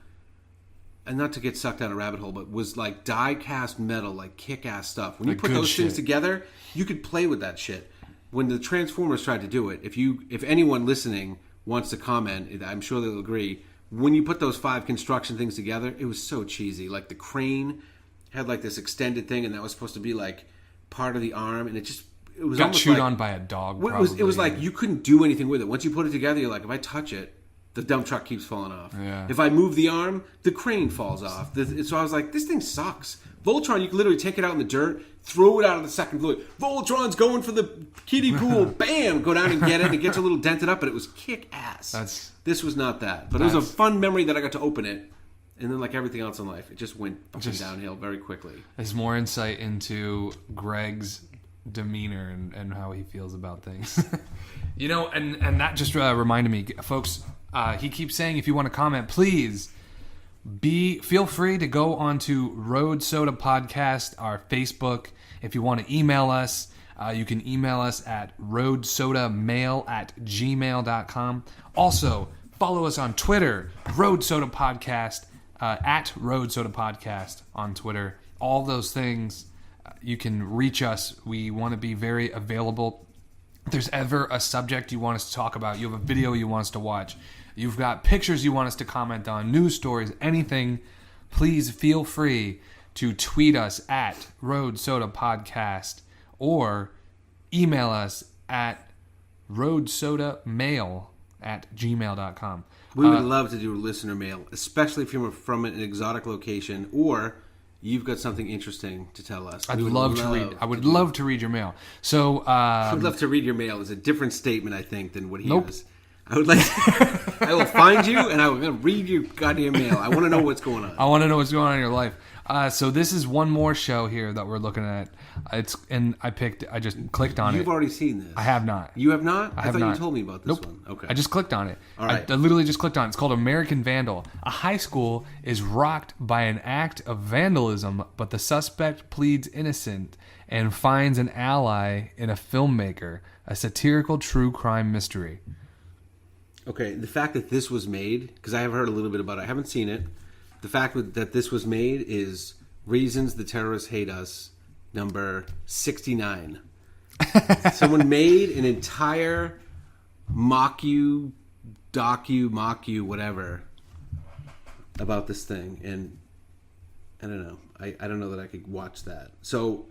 And not to get sucked down a rabbit hole, but was like die-cast metal, like kick-ass stuff. When you put those things together, you could play with that shit. When the Transformers tried to do it, if anyone listening wants to comment, I'm sure they'll agree. When you put those 5 construction things together, it was so cheesy. Like the crane had like this extended thing, and that was supposed to be like part of the arm, and it was got chewed on by a dog. It was like you couldn't do anything with it. Once you put it together, you're like, if I touch it, the dump truck keeps falling off. Yeah. If I move the arm, the crane falls off. So I was like, this thing sucks. Voltron, you can literally take it out in the dirt, throw it out of the second floor. Voltron's going for the kiddie pool. Bam! Go down and get it. It gets a little dented up, but it was kick-ass. This was not that. But it was a fun memory that I got to open it. And then like everything else in life, it just went downhill very quickly. There's more insight into Greg's demeanor and how he feels about things. And that just reminded me, folks... he keeps saying, if you want to comment, please feel free to go onto Road Soda Podcast, our Facebook. If you want to email us, you can email us at roadsodamail@gmail.com. Also, follow us on Twitter, Road Soda Podcast, at Road Soda Podcast on Twitter. All those things, you can reach us. We want to be very available. If there's ever a subject you want us to talk about, you have a video you want us to watch, you've got pictures you want us to comment on, news stories, anything, please feel free to tweet us at Road Soda Podcast or email us at roadsodamail@gmail.com. We would love to do listener mail, especially if you're from an exotic location or you've got something interesting to tell us. I'd love to read. I would love to read your mail. So I would love to read your mail. Is a different statement, I think, than what he Nope. was. I would like. I will find you and I will read your goddamn mail. I want to know what's going on. I want to know what's going on in your life. So this is one more show here that we're looking at. I just clicked on it. You've already seen this. I have not. You have not? I have thought not. you told me about this Nope. one. Okay. I just clicked on it. All right. I literally just clicked on it. It's called American Vandal. A high school is rocked by an act of vandalism, but the suspect pleads innocent and finds an ally in a filmmaker. A satirical true crime mystery. Okay, the fact that this was made, because I have heard a little bit about it, I haven't seen it. The fact that this was made is Reasons the Terrorists Hate Us, number 69. Someone made an entire mock you, whatever, about this thing, and I don't know. I don't know that I could watch that. So,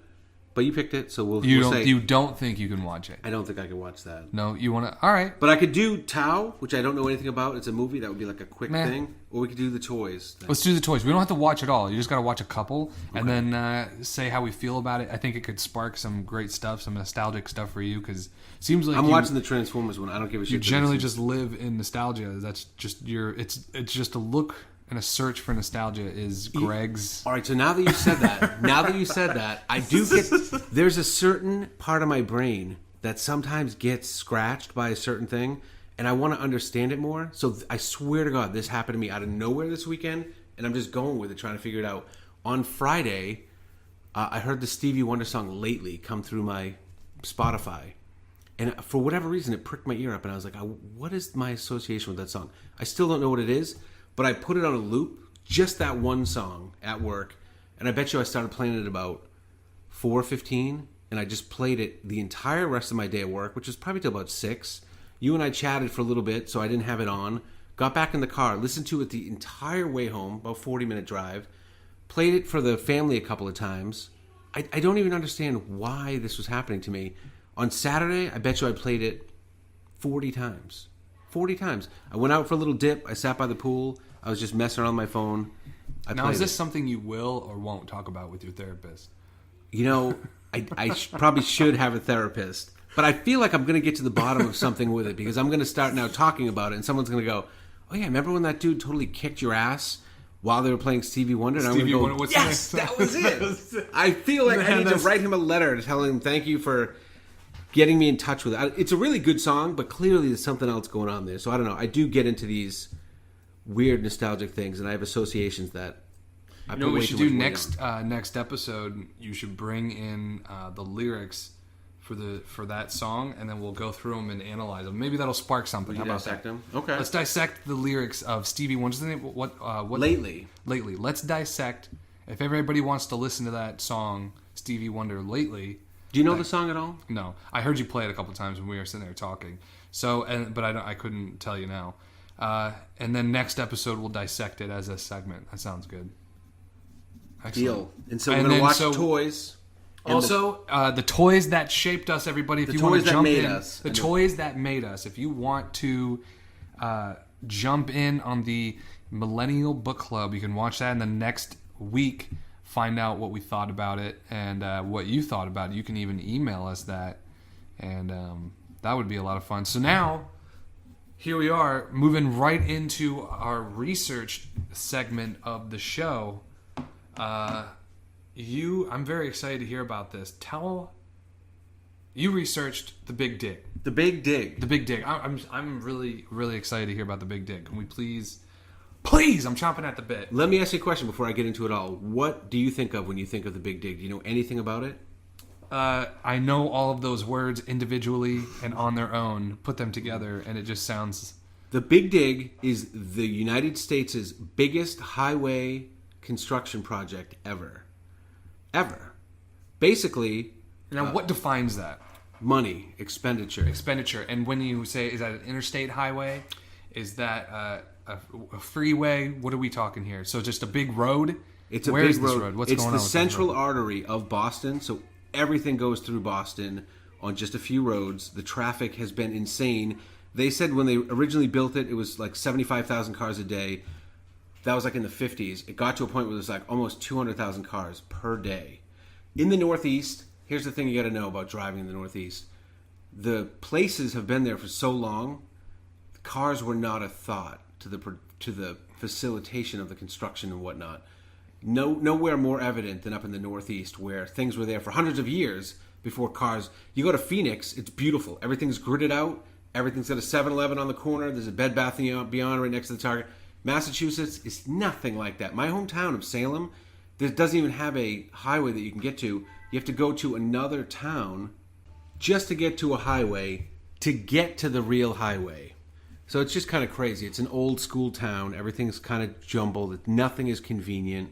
but you picked it, so we'll say... You don't think you can watch it? I don't think I can watch that. No, you want to... All right. But I could do Tao, which I don't know anything about. It's a movie. That would be like a quick thing. Or we could do the toys thing. Let's do the toys. We don't have to watch it all. You just got to watch a couple and then say how we feel about it. I think it could spark some great stuff, some nostalgic stuff for you, because it seems like I'm watching the Transformers one. I don't give a shit. You generally just live in nostalgia. That's just your... It's just a look... and a search for nostalgia is Greg's. All right, so now that you said that, I do get... There's a certain part of my brain that sometimes gets scratched by a certain thing, and I want to understand it more. So I swear to God, this happened to me out of nowhere this weekend, and I'm just going with it, trying to figure it out. On Friday, I heard the Stevie Wonder song Lately come through my Spotify, and for whatever reason, it pricked my ear up, and I was like, what is my association with that song? I still don't know what it is, but I put it on a loop, just that one song at work, and I bet you I started playing it at about 4:15, and I just played it the entire rest of my day at work, which was probably till about 6. You and I chatted for a little bit, so I didn't have it on. Got back in the car, listened to it the entire way home, about 40-minute drive. Played it for the family a couple of times. I don't even understand why this was happening to me. On Saturday, I bet you I played it 40 times. 40 times. I went out for a little dip. I sat by the pool. I was just messing around on my phone. Now, is this something you will or won't talk about with your therapist? You know, I probably should have a therapist. But I feel like I'm going to get to the bottom of something with it, because I'm going to start now talking about it, and someone's going to go, oh yeah, remember when that dude totally kicked your ass while they were playing Stevie Wonder? And I'm going to go, yes, that was it. I feel like I need to write him a letter to tell him thank you for getting me in touch with it. It's a really good song, but clearly there's something else going on there. So I don't know. I do get into these weird nostalgic things, and I have associations that I You know what we should do next episode? You should bring in the lyrics for that song, and then we'll go through them and analyze them. Maybe that'll spark something. How about dissect that? them? Okay. Let's dissect the lyrics of Stevie Wonder's name. What? Lately. Lately. Let's dissect. If everybody wants to listen to that song, Stevie Wonder, Lately. Do you know the song at all? No, I heard you play it a couple times when we were sitting there talking. So, but I couldn't tell you now. And then next episode we'll dissect it as a segment. That sounds good. Excellent. Deal. And so we're going to watch toys. Also, the toys that shaped us, everybody. If you want to jump in, the toys that made us. If you want to jump in on the Millennial Book Club, you can watch that in the next week. Find out what we thought about it and what you thought about it. You can even email us that, and that would be a lot of fun. So now, here we are, moving right into our research segment of the show. I'm very excited to hear about this. You researched the Big Dig. The Big Dig. The Big Dig. I'm really, really excited to hear about the Big Dig. Can we please, I'm chomping at the bit. Let me ask you a question before I get into it all. What do you think of when you think of the Big Dig? Do you know anything about it? I know all of those words individually and on their own. Put them together, and it just sounds... The Big Dig is the United States' biggest highway construction project ever. Ever. Basically... Now, what defines that? Money. Expenditure. And when you say, is that an interstate highway? Is that a freeway? What are we talking here? So just a big road? It's a Where big is this road. road? What's it's going on the with central this road? artery of Boston, so everything goes through Boston on just a few roads. The traffic has been insane. They said when they originally built it, it was like 75,000 cars a day. That was like in the 50s. It got to a point where there's like almost 200,000 cars per day. In the Northeast, here's the thing you got to know about driving in the Northeast. The places have been there for so long, cars were not a thought to the facilitation of the construction and whatnot. Nowhere more evident than up in the Northeast, where things were there for hundreds of years before cars. You go to Phoenix, it's beautiful. Everything's gridded out. Everything's got a 7-Eleven on the corner. There's a Bed Bath & Beyond right next to the Target. Massachusetts is nothing like that. My hometown of Salem, there doesn't even have a highway that you can get to. You have to go to another town just to get to a highway to get to the real highway. So it's just kind of crazy. It's an old school town. Everything's kind of jumbled. Nothing is convenient.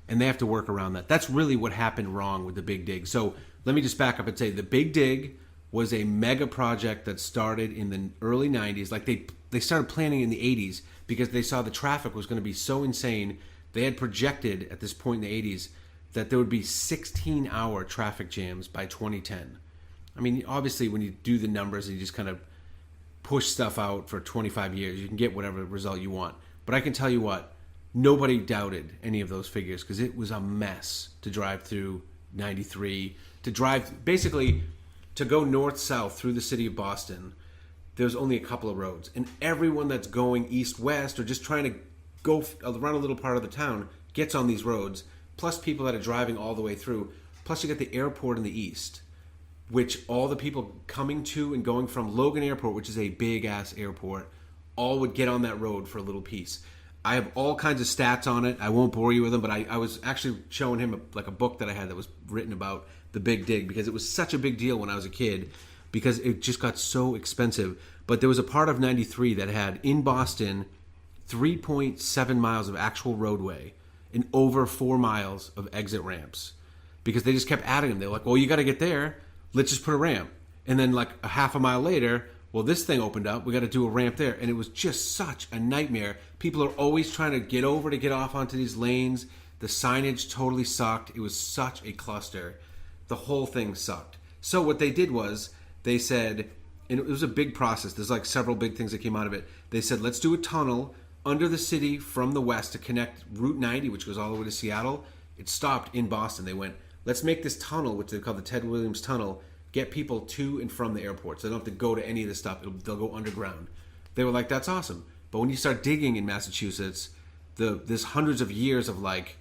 And they have to work around that. That's really what happened wrong with the Big Dig. So let me just back up and say the Big Dig was a mega project that started in the early 90s. Like they started planning in the 80s because they saw the traffic was going to be so insane. They had projected at this point in the 80s that there would be 16-hour traffic jams by 2010. I mean, obviously, when you do the numbers and you just kind of push stuff out for 25 years, you can get whatever result you want. But I can tell you what, nobody doubted any of those figures because it was a mess to drive through 93, to drive, basically, to go north-south through the city of Boston. There's only a couple of roads. And everyone that's going east-west or just trying to go around a little part of the town gets on these roads, plus people that are driving all the way through. Plus you got the airport in the east, which all the people coming to and going from Logan Airport, which is a big-ass airport, all would get on that road for a little piece. I have all kinds of stats on it. I won't bore you with them, but I was actually showing him a book that I had that was written about the Big Dig because it was such a big deal when I was a kid because it just got so expensive. But there was a part of 93 that had, in Boston, 3.7 miles of actual roadway and over 4 miles of exit ramps because they just kept adding them. They were like, well, you got to get there. Let's just put a ramp. And then like a half a mile later, well, this thing opened up. We got to do a ramp there. And it was just such a nightmare. People are always trying to get over to get off onto these lanes. The signage totally sucked. It was such a cluster. The whole thing sucked. So what they did was they said, and it was a big process. There's like several big things that came out of it. They said, let's do a tunnel under the city from the west to connect Route 90, which goes all the way to Seattle. It stopped in Boston. They went, let's make this tunnel, which they call the Ted Williams Tunnel, get people to and from the airport. So they don't have to go to any of this stuff. They'll go underground. They were like, that's awesome. But when you start digging in Massachusetts, there's hundreds of years of like,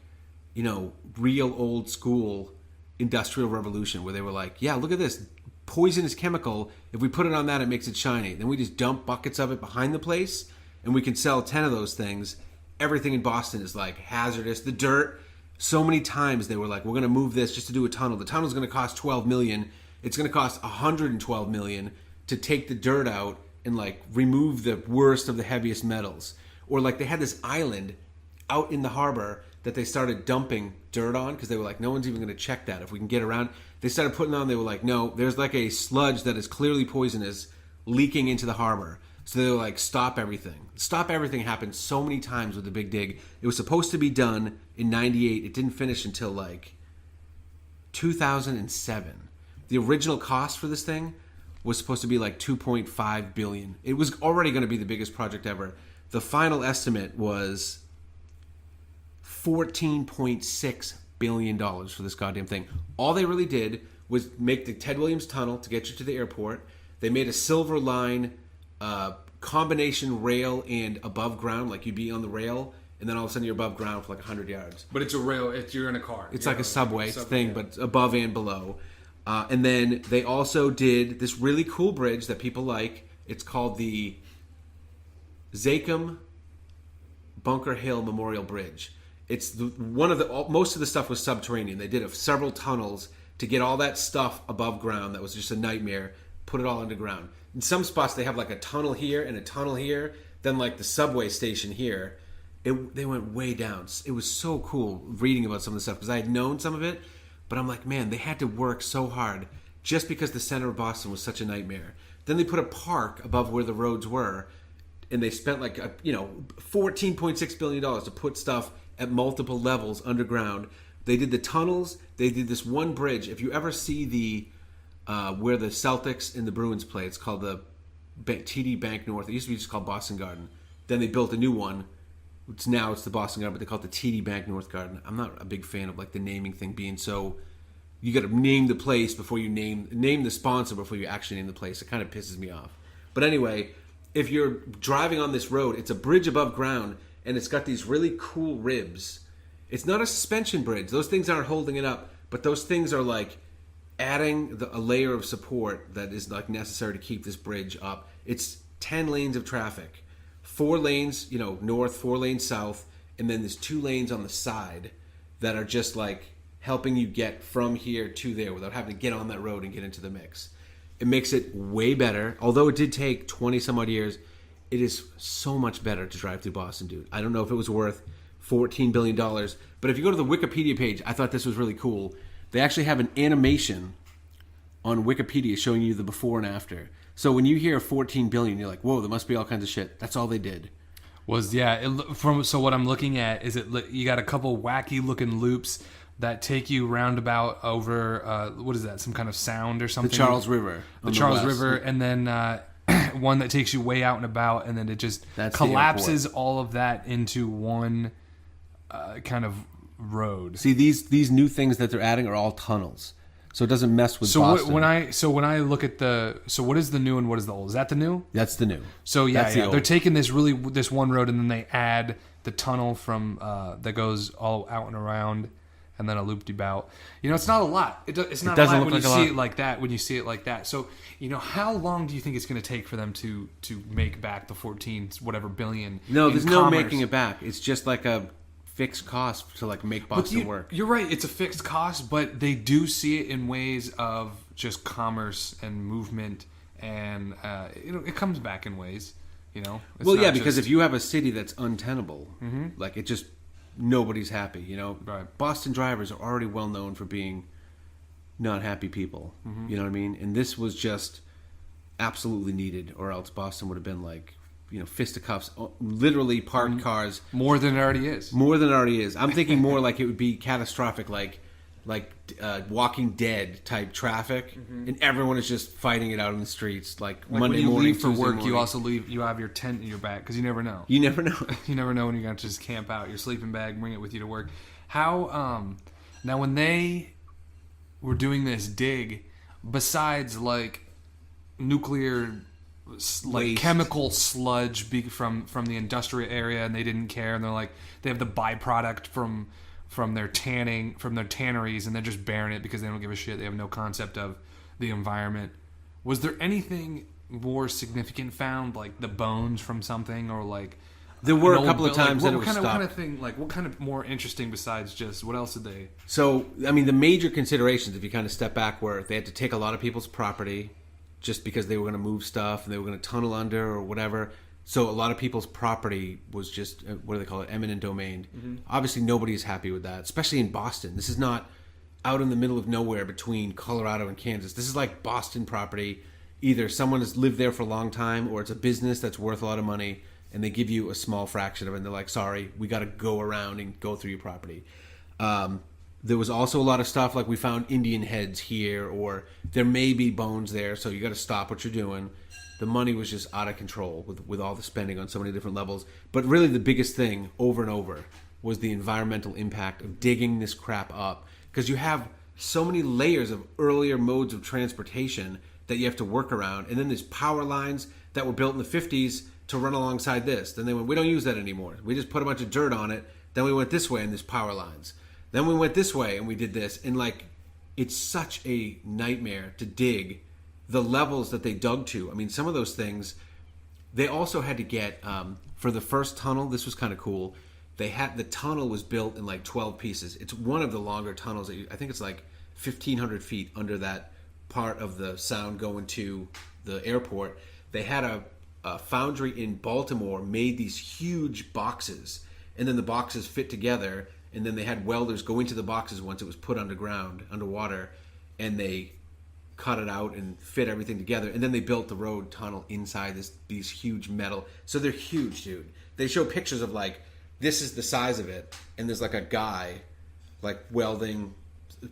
real old school industrial revolution where they were like, yeah, look at this poisonous chemical. If we put it on that, it makes it shiny. Then we just dump buckets of it behind the place and we can sell 10 of those things. Everything in Boston is like hazardous. The dirt, so many times they were like, we're going to move this just to do a tunnel. The tunnel's going to cost $12 million. It's going to cost $112 million to take the dirt out and like remove the worst of the heaviest metals. Or like they had this island out in the harbor that they started dumping dirt on because they were like, no one's even going to check that if we can get around. They started putting on, they were like, no, there's like a sludge that is clearly poisonous leaking into the harbor. So they were like, stop everything. Stop everything happened so many times with the Big Dig. It was supposed to be done in 98. It didn't finish until like 2007. The original cost for this thing was supposed to be like $2.5 billion. It was already going to be the biggest project ever. The final estimate was $14.6 billion for this goddamn thing. All they really did was make the Ted Williams Tunnel to get you to the airport. They made a Silver Line combination rail and above ground, like you'd be on the rail, and then all of a sudden you're above ground for like 100 yards. But it's a rail. You're in a car. It's like a subway thing, yeah. But above and below. And then they also did this really cool bridge that people like. It's called the Zakim Bunker Hill Memorial Bridge. It's most of the stuff was subterranean. They did several tunnels to get all that stuff above ground. That was just a nightmare. Put it all underground. In some spots they have like a tunnel here and a tunnel here. Then like the subway station here. They went way down. It was so cool reading about some of the stuff because I had known some of it. But I'm like, man, they had to work so hard just because the center of Boston was such a nightmare. Then they put a park above where the roads were, and they spent like $14.6 billion to put stuff at multiple levels underground. They did the tunnels. They did this one bridge. If you ever see the where the Celtics and the Bruins play, it's called the TD Bank North. It used to be just called Boston Garden. Then they built a new one it's the Boston Garden, but they call it the TD Bank North Garden. I'm not a big fan of like the naming thing being so. You got to name the place before you name the sponsor before you actually name the place. It kind of pisses me off. But anyway, if you're driving on this road, it's a bridge above ground, and it's got these really cool ribs. It's not a suspension bridge; those things aren't holding it up, but those things are like adding a layer of support that is like necessary to keep this bridge up. It's 10 lanes of traffic, 4 lanes, north, 4 lanes south, and then there's 2 lanes on the side that are just like helping you get from here to there without having to get on that road and get into the mix. It makes it way better. Although it did take 20 some odd years, it is so much better to drive through Boston, dude. I don't know if it was worth $14 billion, but if you go to the Wikipedia page, I thought this was really cool. They actually have an animation on Wikipedia showing you the before and after. So when you hear 14 billion, you're like, whoa, there must be all kinds of shit. That's all they did. So what I'm looking at is you got a couple wacky looking loops that take you roundabout over what is that? Some kind of sound or something? The Charles River. The Charles River, and then one that takes you way out and about, and then it just collapses all of that into one kind of road. See, these new things that they're adding are all tunnels, so it doesn't mess with Boston. When I look at what is the new and what is the old? Is that the new? That's the new. So they're taking this one road, and then they add the tunnel from that goes all out and around. And then a loop-de-bout. It's not a lot. It's not a lot when you see it like that. When you see it like that, so how long do you think it's going to take for them to make back the 14 whatever billion? No, there's no making it back. It's just like a fixed cost to like make Boston work. You're right. It's a fixed cost, but they do see it in ways of just commerce and movement, and it comes back in ways. Because if you have a city that's untenable, like it just. Nobody's happy, Right. Boston drivers are already well known for being not happy people. You know what I mean? And this was just absolutely needed, or else Boston would have been like, fisticuffs, literally parked cars. More than it already is. I'm thinking more like it would be catastrophic, like Walking Dead type traffic, and everyone is just fighting it out in the streets. Like Monday when you morning, leave for Tuesday work, morning. you also leave. You have your tent in your back because you never know. You never know. You never know when you're going to just camp out. Your sleeping bag, bring it with you to work. How now when they were doing this dig, besides like nuclear, like chemical sludge from the industrial area, and they didn't care, and they're like they have the byproduct from their tanneries, and they're just bearing it because they don't give a shit. They have no concept of the environment. Was there anything more significant found, like the bones from something, or like there were a couple of times that it was stopped. What kind of thing? Like what kind of more interesting besides just what else did they? So I mean, the major considerations, if you kind of step back, were they had to take a lot of people's property, just because they were going to move stuff and they were going to tunnel under or whatever. So a lot of people's property was just, what do they call it, eminent domain. Obviously, nobody is happy with that, especially in Boston. This is not out in the middle of nowhere between Colorado and Kansas. This is like Boston property. Either someone has lived there for a long time, or it's a business that's worth a lot of money, and they give you a small fraction of it, and they're like, sorry, we got to go around and go through your property. There was also a lot of stuff like we found Indian heads here, or there may be bones there, so you got to stop what you're doing. The money was just out of control with all the spending on so many different levels. But really the biggest thing over and over was the environmental impact of digging this crap up. Because you have so many layers of earlier modes of transportation that you have to work around. And then there's power lines that were built in the 50s to run alongside this. Then they went, we don't use that anymore. We just put a bunch of dirt on it. Then we went this way and there's power lines. Then we went this way and we did this. And like, it's such a nightmare to dig the levels that they dug to. I mean, some of those things, they also had to get, for the first tunnel, this was kind of cool. The tunnel was built in like 12 pieces. It's one of the longer tunnels. I think it's like 1,500 feet under that part of the sound going to the airport. They had a foundry in Baltimore made these huge boxes, and then the boxes fit together, and then they had welders go into the boxes once it was put underwater, and they cut it out and fit everything together, and then they built the road tunnel inside these huge metal. So they're huge, dude. They show pictures of like, this is the size of it, and there's like a guy like welding,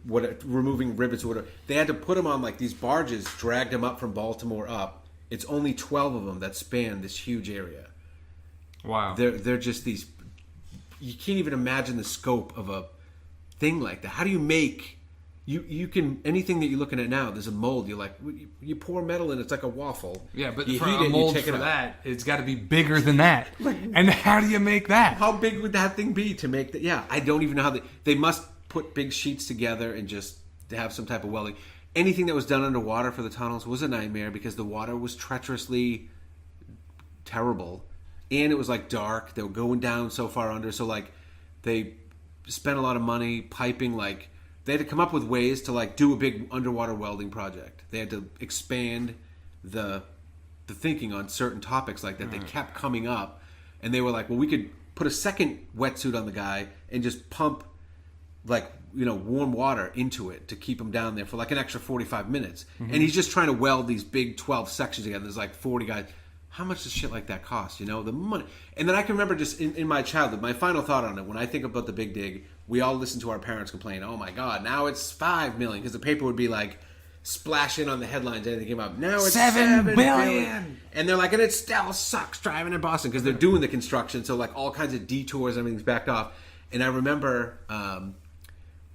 removing rivets or whatever. They had to put them on like these barges, dragged them up from Baltimore up. It's only 12 of them that span this huge area. Wow. They're just these you can't even imagine the scope of a thing like that. How do you make... You can... Anything that you're looking at now, there's a mold. You're like... You pour metal in, it's like a waffle. Yeah, but you for heat a it, mold you take for it out. that, it's got to be bigger than that. And how do you make that? How big would that thing be to make that? Yeah, I don't even know how they must put big sheets together and just have some type of welding. Anything that was done underwater for the tunnels was a nightmare because the water was treacherously terrible, and it was like dark. They were going down so far under, so like they spent a lot of money piping. Like they had to come up with ways to like do a big underwater welding project. They had to expand the thinking on certain topics like that. They kept coming up, and they were like, well, we could put a second wetsuit on the guy and just pump like warm water into it to keep him down there for like an extra 45 minutes. And he's just trying to weld these big 12 sections together. There's like 40 guys. How much does shit like that cost? The money. And then I can remember just in my childhood, my final thought on it, when I think about the Big Dig, we all listen to our parents complain, oh my God, now it's $5 million. Because the paper would be like, splash in on the headlines, anything came up. Now it's $7 billion. And they're like, and it still sucks driving in Boston because they're doing the construction. So like all kinds of detours, everything's backed off. And I remember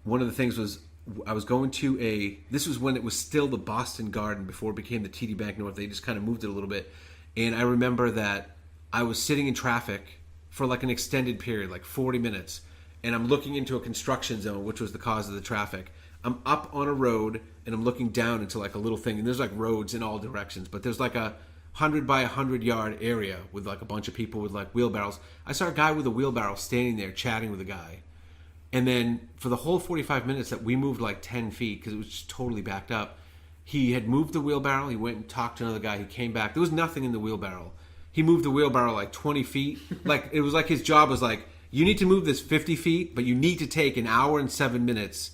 one of the things was I was going to this was when it was still the Boston Garden before it became the TD Bank North. They just kind of moved it a little bit. And I remember that I was sitting in traffic for like an extended period, like 40 minutes. And I'm looking into a construction zone, which was the cause of the traffic. I'm up on a road and I'm looking down into like a little thing. And there's like roads in all directions. But there's like a 100 by 100 yard area with like a bunch of people with like wheelbarrows. I saw a guy with a wheelbarrow standing there chatting with a guy. And then for the whole 45 minutes that we moved like 10 feet because it was just totally backed up, he had moved the wheelbarrow. He went and talked to another guy. He came back. There was nothing in the wheelbarrow. He moved the wheelbarrow like 20 feet. Like it was like his job was like, you need to move this 50 feet, but you need to take an hour and 7 minutes.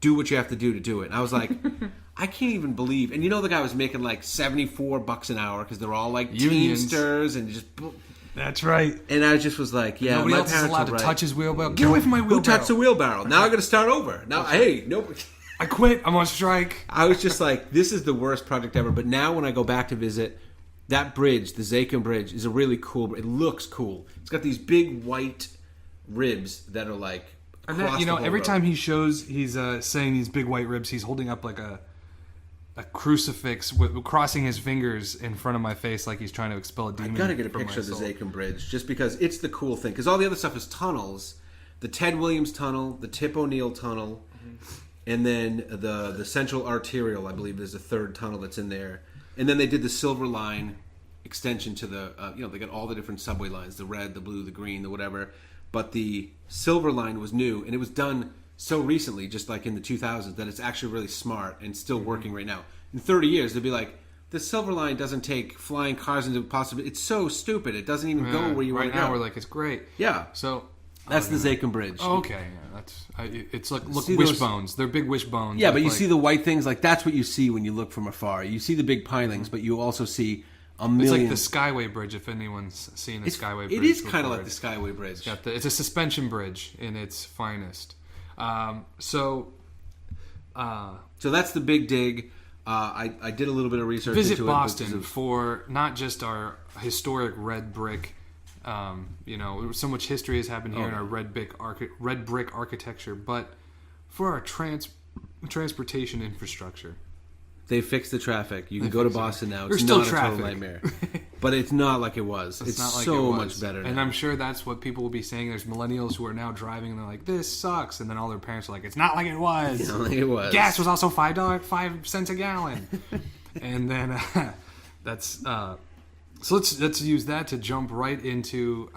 Do what you have to do it. And I was like, I can't even believe. And the guy was making like $74 an hour because they're all like Unions. Teamsters and just... That's right. And I just was like, yeah, nobody my else is parents allowed were to right. touch his wheelbarrow. Get away from my wheelbarrow. Who touched the wheelbarrow? Now I got to start over. Now, hey, nobody... I quit. I'm on strike. I was just like, this is the worst project ever. But now when I go back to visit, that bridge, the Zakim Bridge, is a really cool... It looks cool. It's got these big white ribs that are like... And that, every time he's saying these big white ribs, he's holding up like a crucifix with crossing his fingers in front of my face like he's trying to expel a demon. I've got to get a from picture of the my soul. Zakim Bridge just because it's the cool thing. Because all the other stuff is tunnels. The Ted Williams Tunnel, the Tip O'Neill Tunnel, and then the Central Arterial, I believe, is the third tunnel that's in there. And then they did the Silver Line extension to the, they got all the different subway lines, the red, the blue, the green, the whatever. But the Silver Line was new, and it was done so recently, just like in the 2000s, that it's actually really smart and still working right now. In 30 years, they'll be like, the Silver Line doesn't take flying cars into possibility. It's so stupid. It doesn't even go where you want to go. Right now, we're like, it's great. Yeah. So that's the Zakim Bridge. Oh, okay. Yeah, it's like look See wishbones. They're big wishbones. Yeah, but you like, see the white things. Like that's what you see when you look from afar. You see the big pilings, but you also see a million. It's like the Skyway Bridge. If anyone's seen a Skyway Bridge, it is kind of before. like the Skyway Bridge. It's a suspension bridge in its finest. So that's the Big Dig. I did a little bit of research. Visit into Boston it for not just our historic red brick. So much history has happened here in our red brick architecture, but for our transportation infrastructure. They fixed the traffic. You can go to Boston now. There's It's still not traffic. a total nightmare. But it's not like it was. It's not like so it was. much better now. And I'm sure that's what people will be saying. There's millennials who are now driving and they're like, this sucks. And then all their parents are like, it's not like it was. It's not like it was. Gas was also $5 a gallon. And then so let's use that to jump right into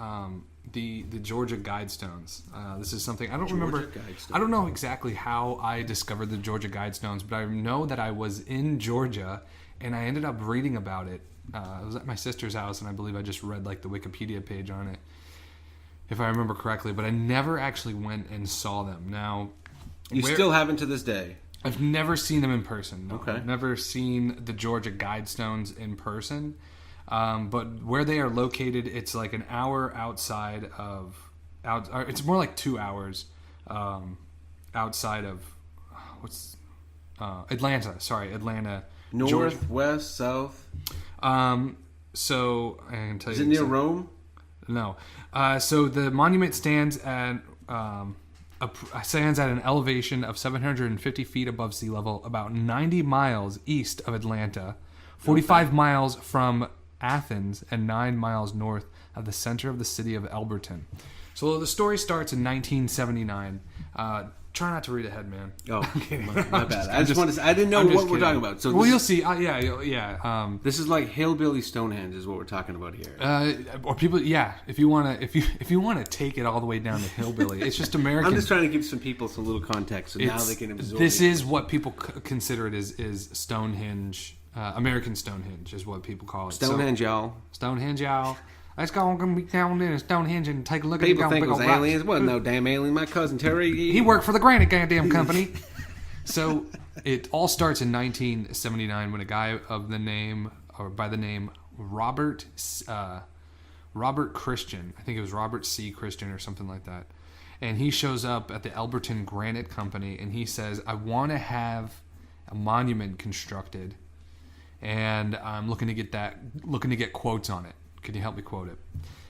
the Georgia Guidestones. This is something I don't remember. I don't know exactly how I discovered the Georgia Guidestones, but I know that I was in Georgia and I ended up reading about it. I was at my sister's house and I believe I just read like the Wikipedia page on it, if I remember correctly. But I never actually went and saw them. Now, You still haven't to this day. I've never seen them in person. No. Okay. I've never seen the Georgia Guidestones in person. But where they are located, it's like an hour outside of... it's more like 2 hours outside of... Atlanta. Sorry, Atlanta. North, Georgia. west, south. So, I can tell Is you... it near Rome? No. So the monument stands at an elevation of 750 feet above sea level, about 90 miles east of Atlanta, 45 miles from Athens, and 9 miles north of the center of the city of Elberton. So the story starts in 1979. Try not to read ahead, man. Oh, my bad. I didn't know what we're talking about. So you'll see. Yeah. This is like hillbilly Stonehenge, is what we're talking about here. Or people, yeah. If you wanna take it all the way down to hillbilly, it's just American. I'm just trying to give some people some little context, so now they can absorb. This is what people consider it is Stonehenge. American Stonehenge is what people call it. Stonehenge, y'all. Stonehenge, y'all. Let's go down there to Stonehenge and take a look at people think it was aliens. Wasn't no damn alien. My cousin Terry. He worked for the Granite goddamn company. So it all starts in 1979 when a guy by the name Robert Christian, I think it was Robert C. Christian or something like that, and he shows up at the Elberton Granite Company and he says, "I want to have a monument constructed, and I'm looking to get quotes on it. Can you help me quote it?"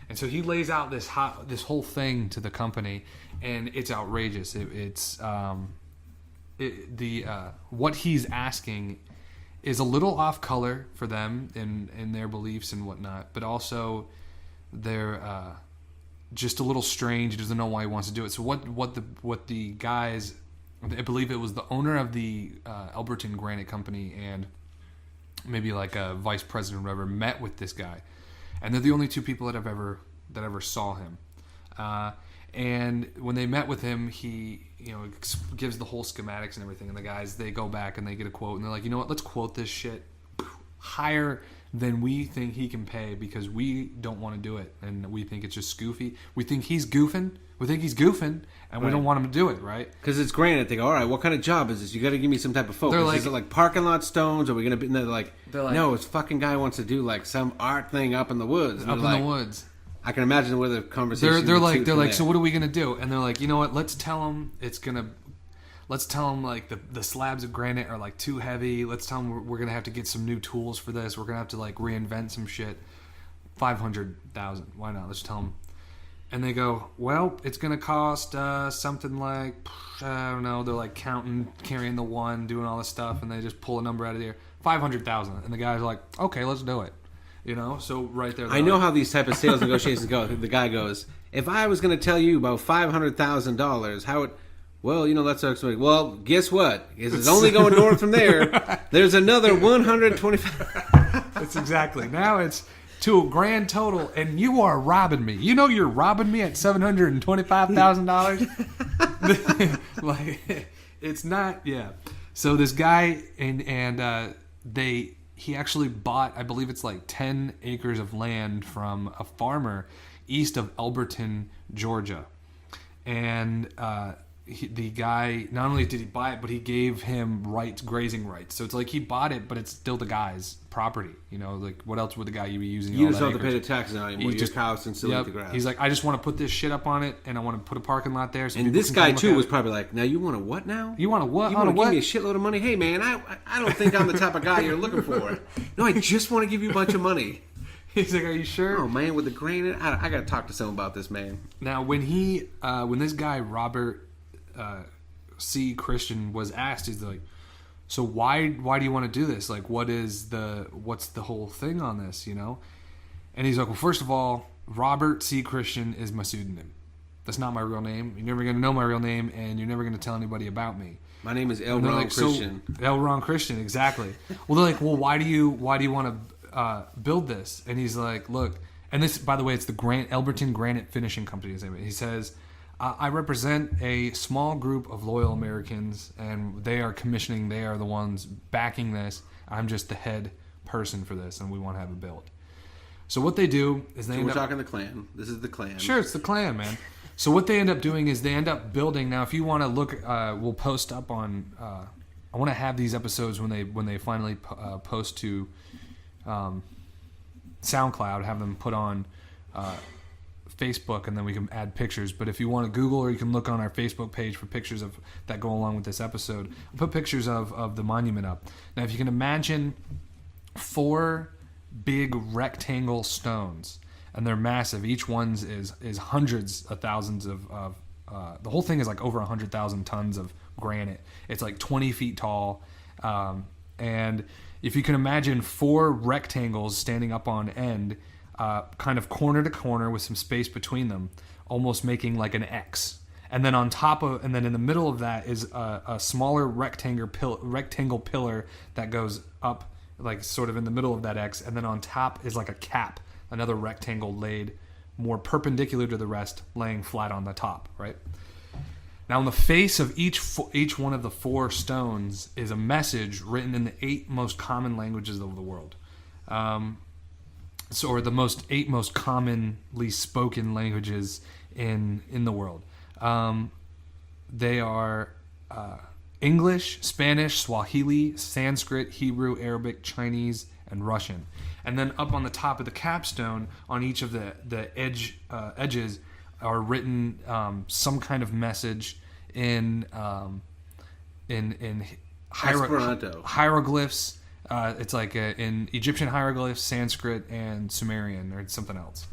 And so he lays out this whole thing to the company, and it's outrageous. What he's asking is a little off color for them in their beliefs and whatnot, but also they're just a little strange. He doesn't know why he wants to do it. So what the guys, I believe it was the owner of the Elberton Granite Company and maybe like a vice president or whatever, met with this guy. And they're the only two people that ever saw him. And when they met with him, he gives the whole schematics and everything. And the guys, they go back and they get a quote. And they're like, you know what, let's quote this shit higher than we think he can pay because we don't want to do it. And we think it's just goofy. We think he's goofing. And we don't want him to do it, right? Because it's granite. They go, all right, what kind of job is this? You got to give me some type of focus. Like, is it like parking lot stones? Are we going to be... And they're like, no, this fucking guy wants to do like some art thing up in the woods. And the woods. I can imagine where the conversation... They're like, so what are we going to do? And they're like, you know what? Let's tell him like the slabs of granite are like too heavy. Let's tell him we're going to have to get some new tools for this. We're going to have to like reinvent some shit. 500,000. Why not? Let's tell him. And they go, well, it's going to cost something like, I don't know, they're like counting, carrying the one, doing all this stuff, and they just pull a number out of the air. 500,000. And the guy's like, okay, let's do it. So right there. I know how these type of sales negotiations go. The guy goes, if I was going to tell you about $500,000, how it... Well, that's expensive. Well, guess what? It's only going north from there. There's another 125. That's exactly. Now it's to a grand total, and you are robbing me. You're robbing me at $725,000. Like, it's not. Yeah. So this guy he actually bought, I believe it's like 10 acres of land from a farmer east of Elberton, Georgia, and the guy, not only did he buy it, but he gave him grazing rights. So it's like he bought it, but it's still the guy's property. Like what else would the guy be using? You just have to pay the taxes on it. Your cows can still eat the grass. He's like, I just want to put this shit up on it, and I want to put a parking lot there. So and this guy too was probably like, now you want a what now? You want a what? You want to give me a shitload of money? Hey man, I don't think I'm the type of guy you're looking for. No, I just want to give you a bunch of money. He's like, are you sure? Oh man, with the granite, I got to talk to someone about this, man. Now when this guy Robert C. Christian was asked, he's like, so why do you want to do this? Like, what's the whole thing on this, And he's like, well, first of all, Robert C. Christian is my pseudonym. That's not my real name. You're never going to know my real name, and you're never going to tell anybody about me. My name is L. Ron Christian. L. Ron Christian, exactly. Well, they're like, well, why do you want to build this? And he's like, look, and this, by the way, it's the Elberton Granite Finishing Company. He says, I represent a small group of loyal Americans, and they are the ones backing this. I'm just the head person for this, and we want to have it built. So what they do is we're talking the Klan. This is the Klan. Sure, it's the Klan, man. So what they end up doing is they end up building. Now, if you want to look, we'll post up on. I want to have these episodes when they finally post to SoundCloud. Have them put on Facebook, and then we can add pictures. But if you want to Google, or you can look on our Facebook page for pictures of that go along with this episode. I'll put pictures of the monument up. Now, if you can imagine 4 big rectangle stones. and they're massive. Each one's is hundreds of thousands of the whole thing is like over 100,000 tons of granite. It's like 20 feet tall, and if you can imagine 4 rectangles standing up on end, kind of corner to corner with some space between them, almost making like an X. And then and then in the middle of that is a smaller rectangle pillar that goes up, like sort of in the middle of that X. And then on top is like a cap, another rectangle laid more perpendicular to the rest, laying flat on the top, right? Now, on the face of each one of the 4 stones is a message written in the 8 most common languages of the world. Or the 8 most commonly spoken languages in the world. They are English, Spanish, Swahili, Sanskrit, Hebrew, Arabic, Chinese, and Russian. And then up on the top of the capstone, on each of the edges, are written some kind of message in Esperanto. Hieroglyphs. It's like in Egyptian hieroglyphs, Sanskrit, and Sumerian, or something else.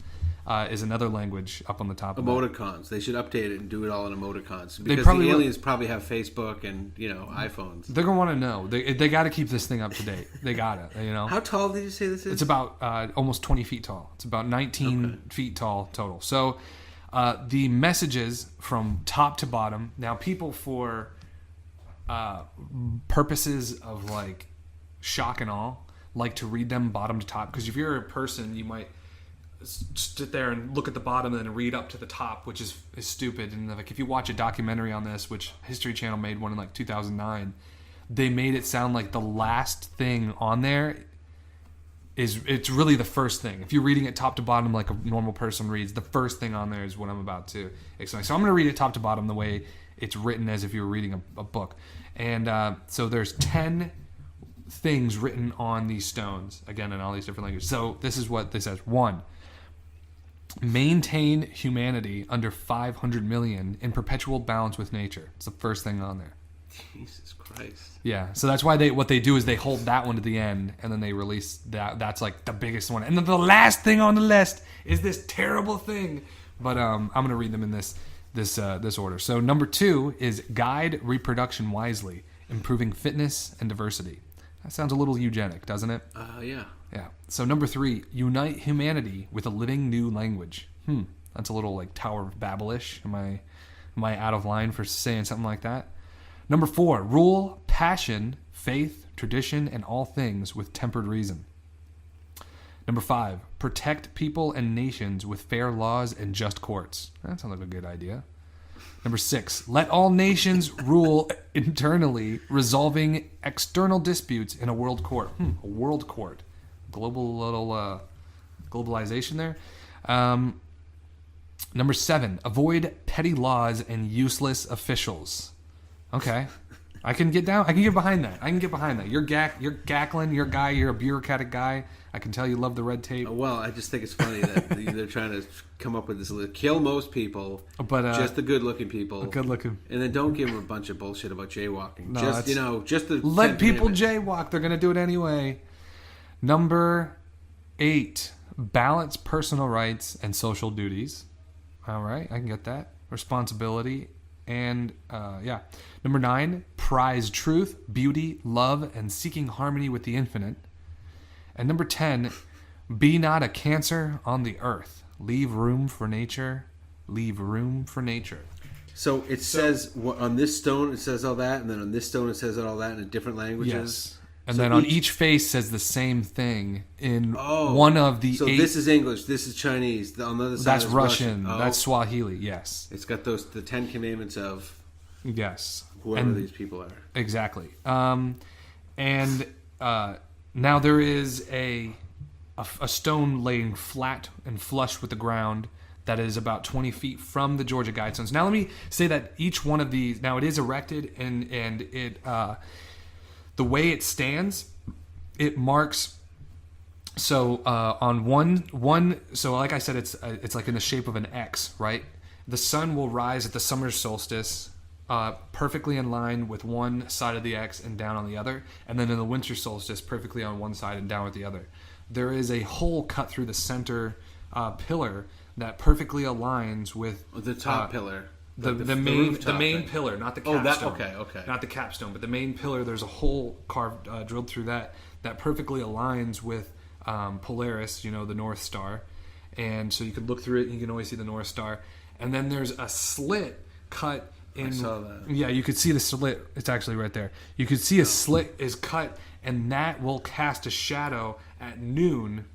Is another language up on the top of emoticons. They should update it and do it all in emoticons, because the aliens probably have Facebook and iPhones. They're gonna want to know. They got to keep this thing up to date. They got to, How tall did you say this is? It's about almost 20 feet tall. It's about 19 feet tall total. So the messages from top to bottom. Now, people, for purposes of like shock and awe, like to read them bottom to top, because if you're a person, you might sit there and look at the bottom and then read up to the top, which is stupid. And like, if you watch a documentary on this, which History Channel made one in like 2009, they made it sound like the last thing on there it's really the first thing. If you're reading it top to bottom like a normal person reads, the first thing on there is what I'm about to explain. So I'm going to read it top to bottom the way it's written, as if you were reading a book. And so there's 10 things written on these stones, again, in all these different languages. So this is what this says. 1, maintain humanity under 500 million in perpetual balance with nature. It's the first thing on there. Jesus Christ. Yeah, so that's why what they do is they hold that one to the end, and then they release that. That's like the biggest one. And then the last thing on the list is this terrible thing. But I'm going to read them in this order. So number 2 is guide reproduction wisely, improving fitness and diversity. That sounds a little eugenic, doesn't it? Yeah. Yeah. So number 3, unite humanity with a living new language. That's a little like Tower of Babel-ish. Am I out of line for saying something like that? Number 4, rule passion, faith, tradition, and all things with tempered reason. Number 5, protect people and nations with fair laws and just courts. That sounds like a good idea. Number 6, let all nations rule internally, resolving external disputes in a world court. A world court. Global little globalization there. Number 7, avoid petty laws and useless officials. Okay, I can get behind that. You're gackling. You're a bureaucratic guy. I can tell you love the red tape. Well, I just think it's funny that they're trying to come up with this kill most people, but just the good-looking people. Good-looking, and then don't give them a bunch of bullshit about jaywalking. No, just let people jaywalk. They're gonna do it anyway. Number 8, balance personal rights and social duties. All right, I can get that. Responsibility. And Number 9, prize truth, beauty, love, and seeking harmony with the infinite. And number 10, be not a cancer on the earth. Leave room for nature. Leave room for nature. So it says on this stone it says all that, and then on this stone it says all that in different languages. Yes. And then on each face says the same thing in one of the 8. So this is English, this is Chinese, on the other side that's is Russian. That's Swahili, yes. It's got the 10 commandments of whoever these people are. Exactly. Now there is a stone laying flat and flush with the ground that is about 20 feet from the Georgia Guidestones. Now let me say that each one of these, now it is erected and it the way it stands, it marks. So on one, so like I said, it's like in the shape of an X, right? The sun will rise at the summer solstice, perfectly in line with one side of the X and down on the other, and then in the winter solstice, perfectly on one side and down with the other. There is a hole cut through the center pillar that perfectly aligns with The top pillar. The main pillar, not the capstone. Okay. Not the capstone, but the main pillar. There's a hole carved, drilled through that perfectly aligns with Polaris, the North Star. And so you could look through it and you can always see the North Star. And then there's a slit cut in... I saw that. Yeah, you could see the slit. It's actually right there. You could see a slit is cut, and that will cast a shadow at noon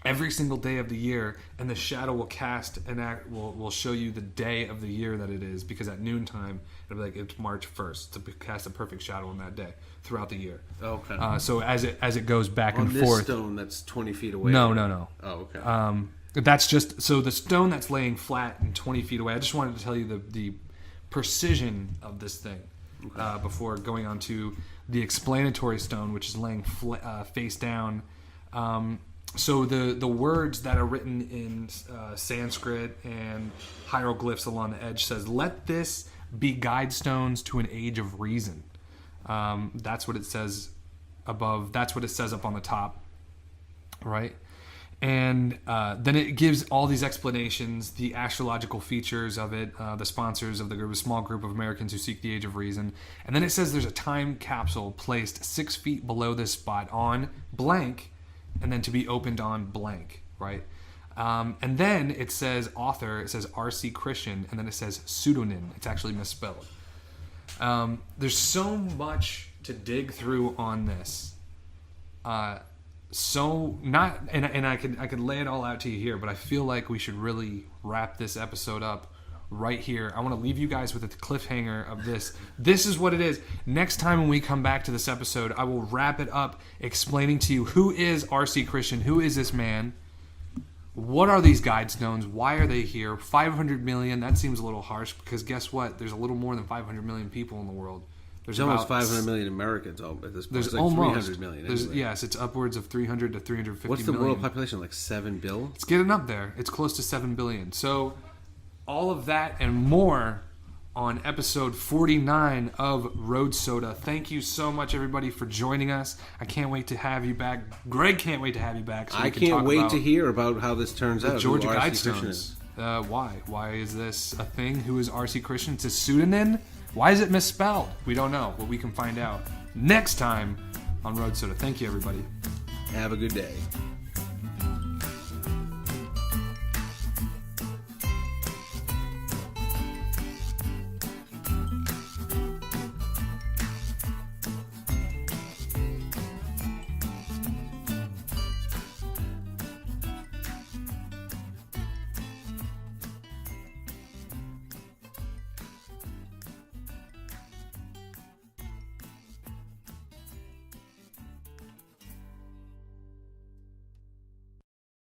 every single day of the year, and the shadow will cast and will show you the day of the year that it is, because at noontime it'll be like it's March 1st to cast a perfect shadow on that day throughout the year. Okay. So as it goes back on and this forth. stone that's 20 feet away. No. Oh, okay. That's just so the stone that's laying flat and 20 feet away. I just wanted to tell you the precision of this thing before going on to the explanatory stone, which is laying face down. So the words that are written in Sanskrit and hieroglyphs along the edge says, "Let this be guide stones to an age of reason." That's what it says above. That's what it says up on the top, right? And then it gives all these explanations, the astrological features of it, the sponsors of the group, a small group of Americans who seek the age of reason. And then it says there's a time capsule placed 6 feet below this spot on blank, and then to be opened on blank, right? And then it says author, it says R.C. Christian, and then it says pseudonym. It's actually misspelled. There's so much to dig through on this. And I could lay it all out to you here, but I feel like we should really wrap this episode up right here. I want to leave you guys with a cliffhanger of this. This is what it is. Next time when we come back to this episode, I will wrap it up explaining to you who is R.C. Christian, who is this man, what are these guide stones, why are they here, 500 million, that seems a little harsh because guess what? There's a little more than 500 million people in the world. There's almost 500 million Americans at this point. There's it's like almost 300 million. Anyway. Yes, it's upwards of 300 to 350 What's the million. world population? Like 7 billion? It's getting up there. It's close to 7 billion. So all of that and more on episode 49 of Road Soda. Thank you so much, everybody, for joining us. I can't wait to have you back. Greg can't wait to have you back. So I can't wait to hear about how this turns out. Georgia Guidestones. Why? Why is this a thing? Who is R.C. Christian? It's a pseudonym? Why is it misspelled? We don't know, but we can find out next time on Road Soda. Thank you, everybody. Have a good day.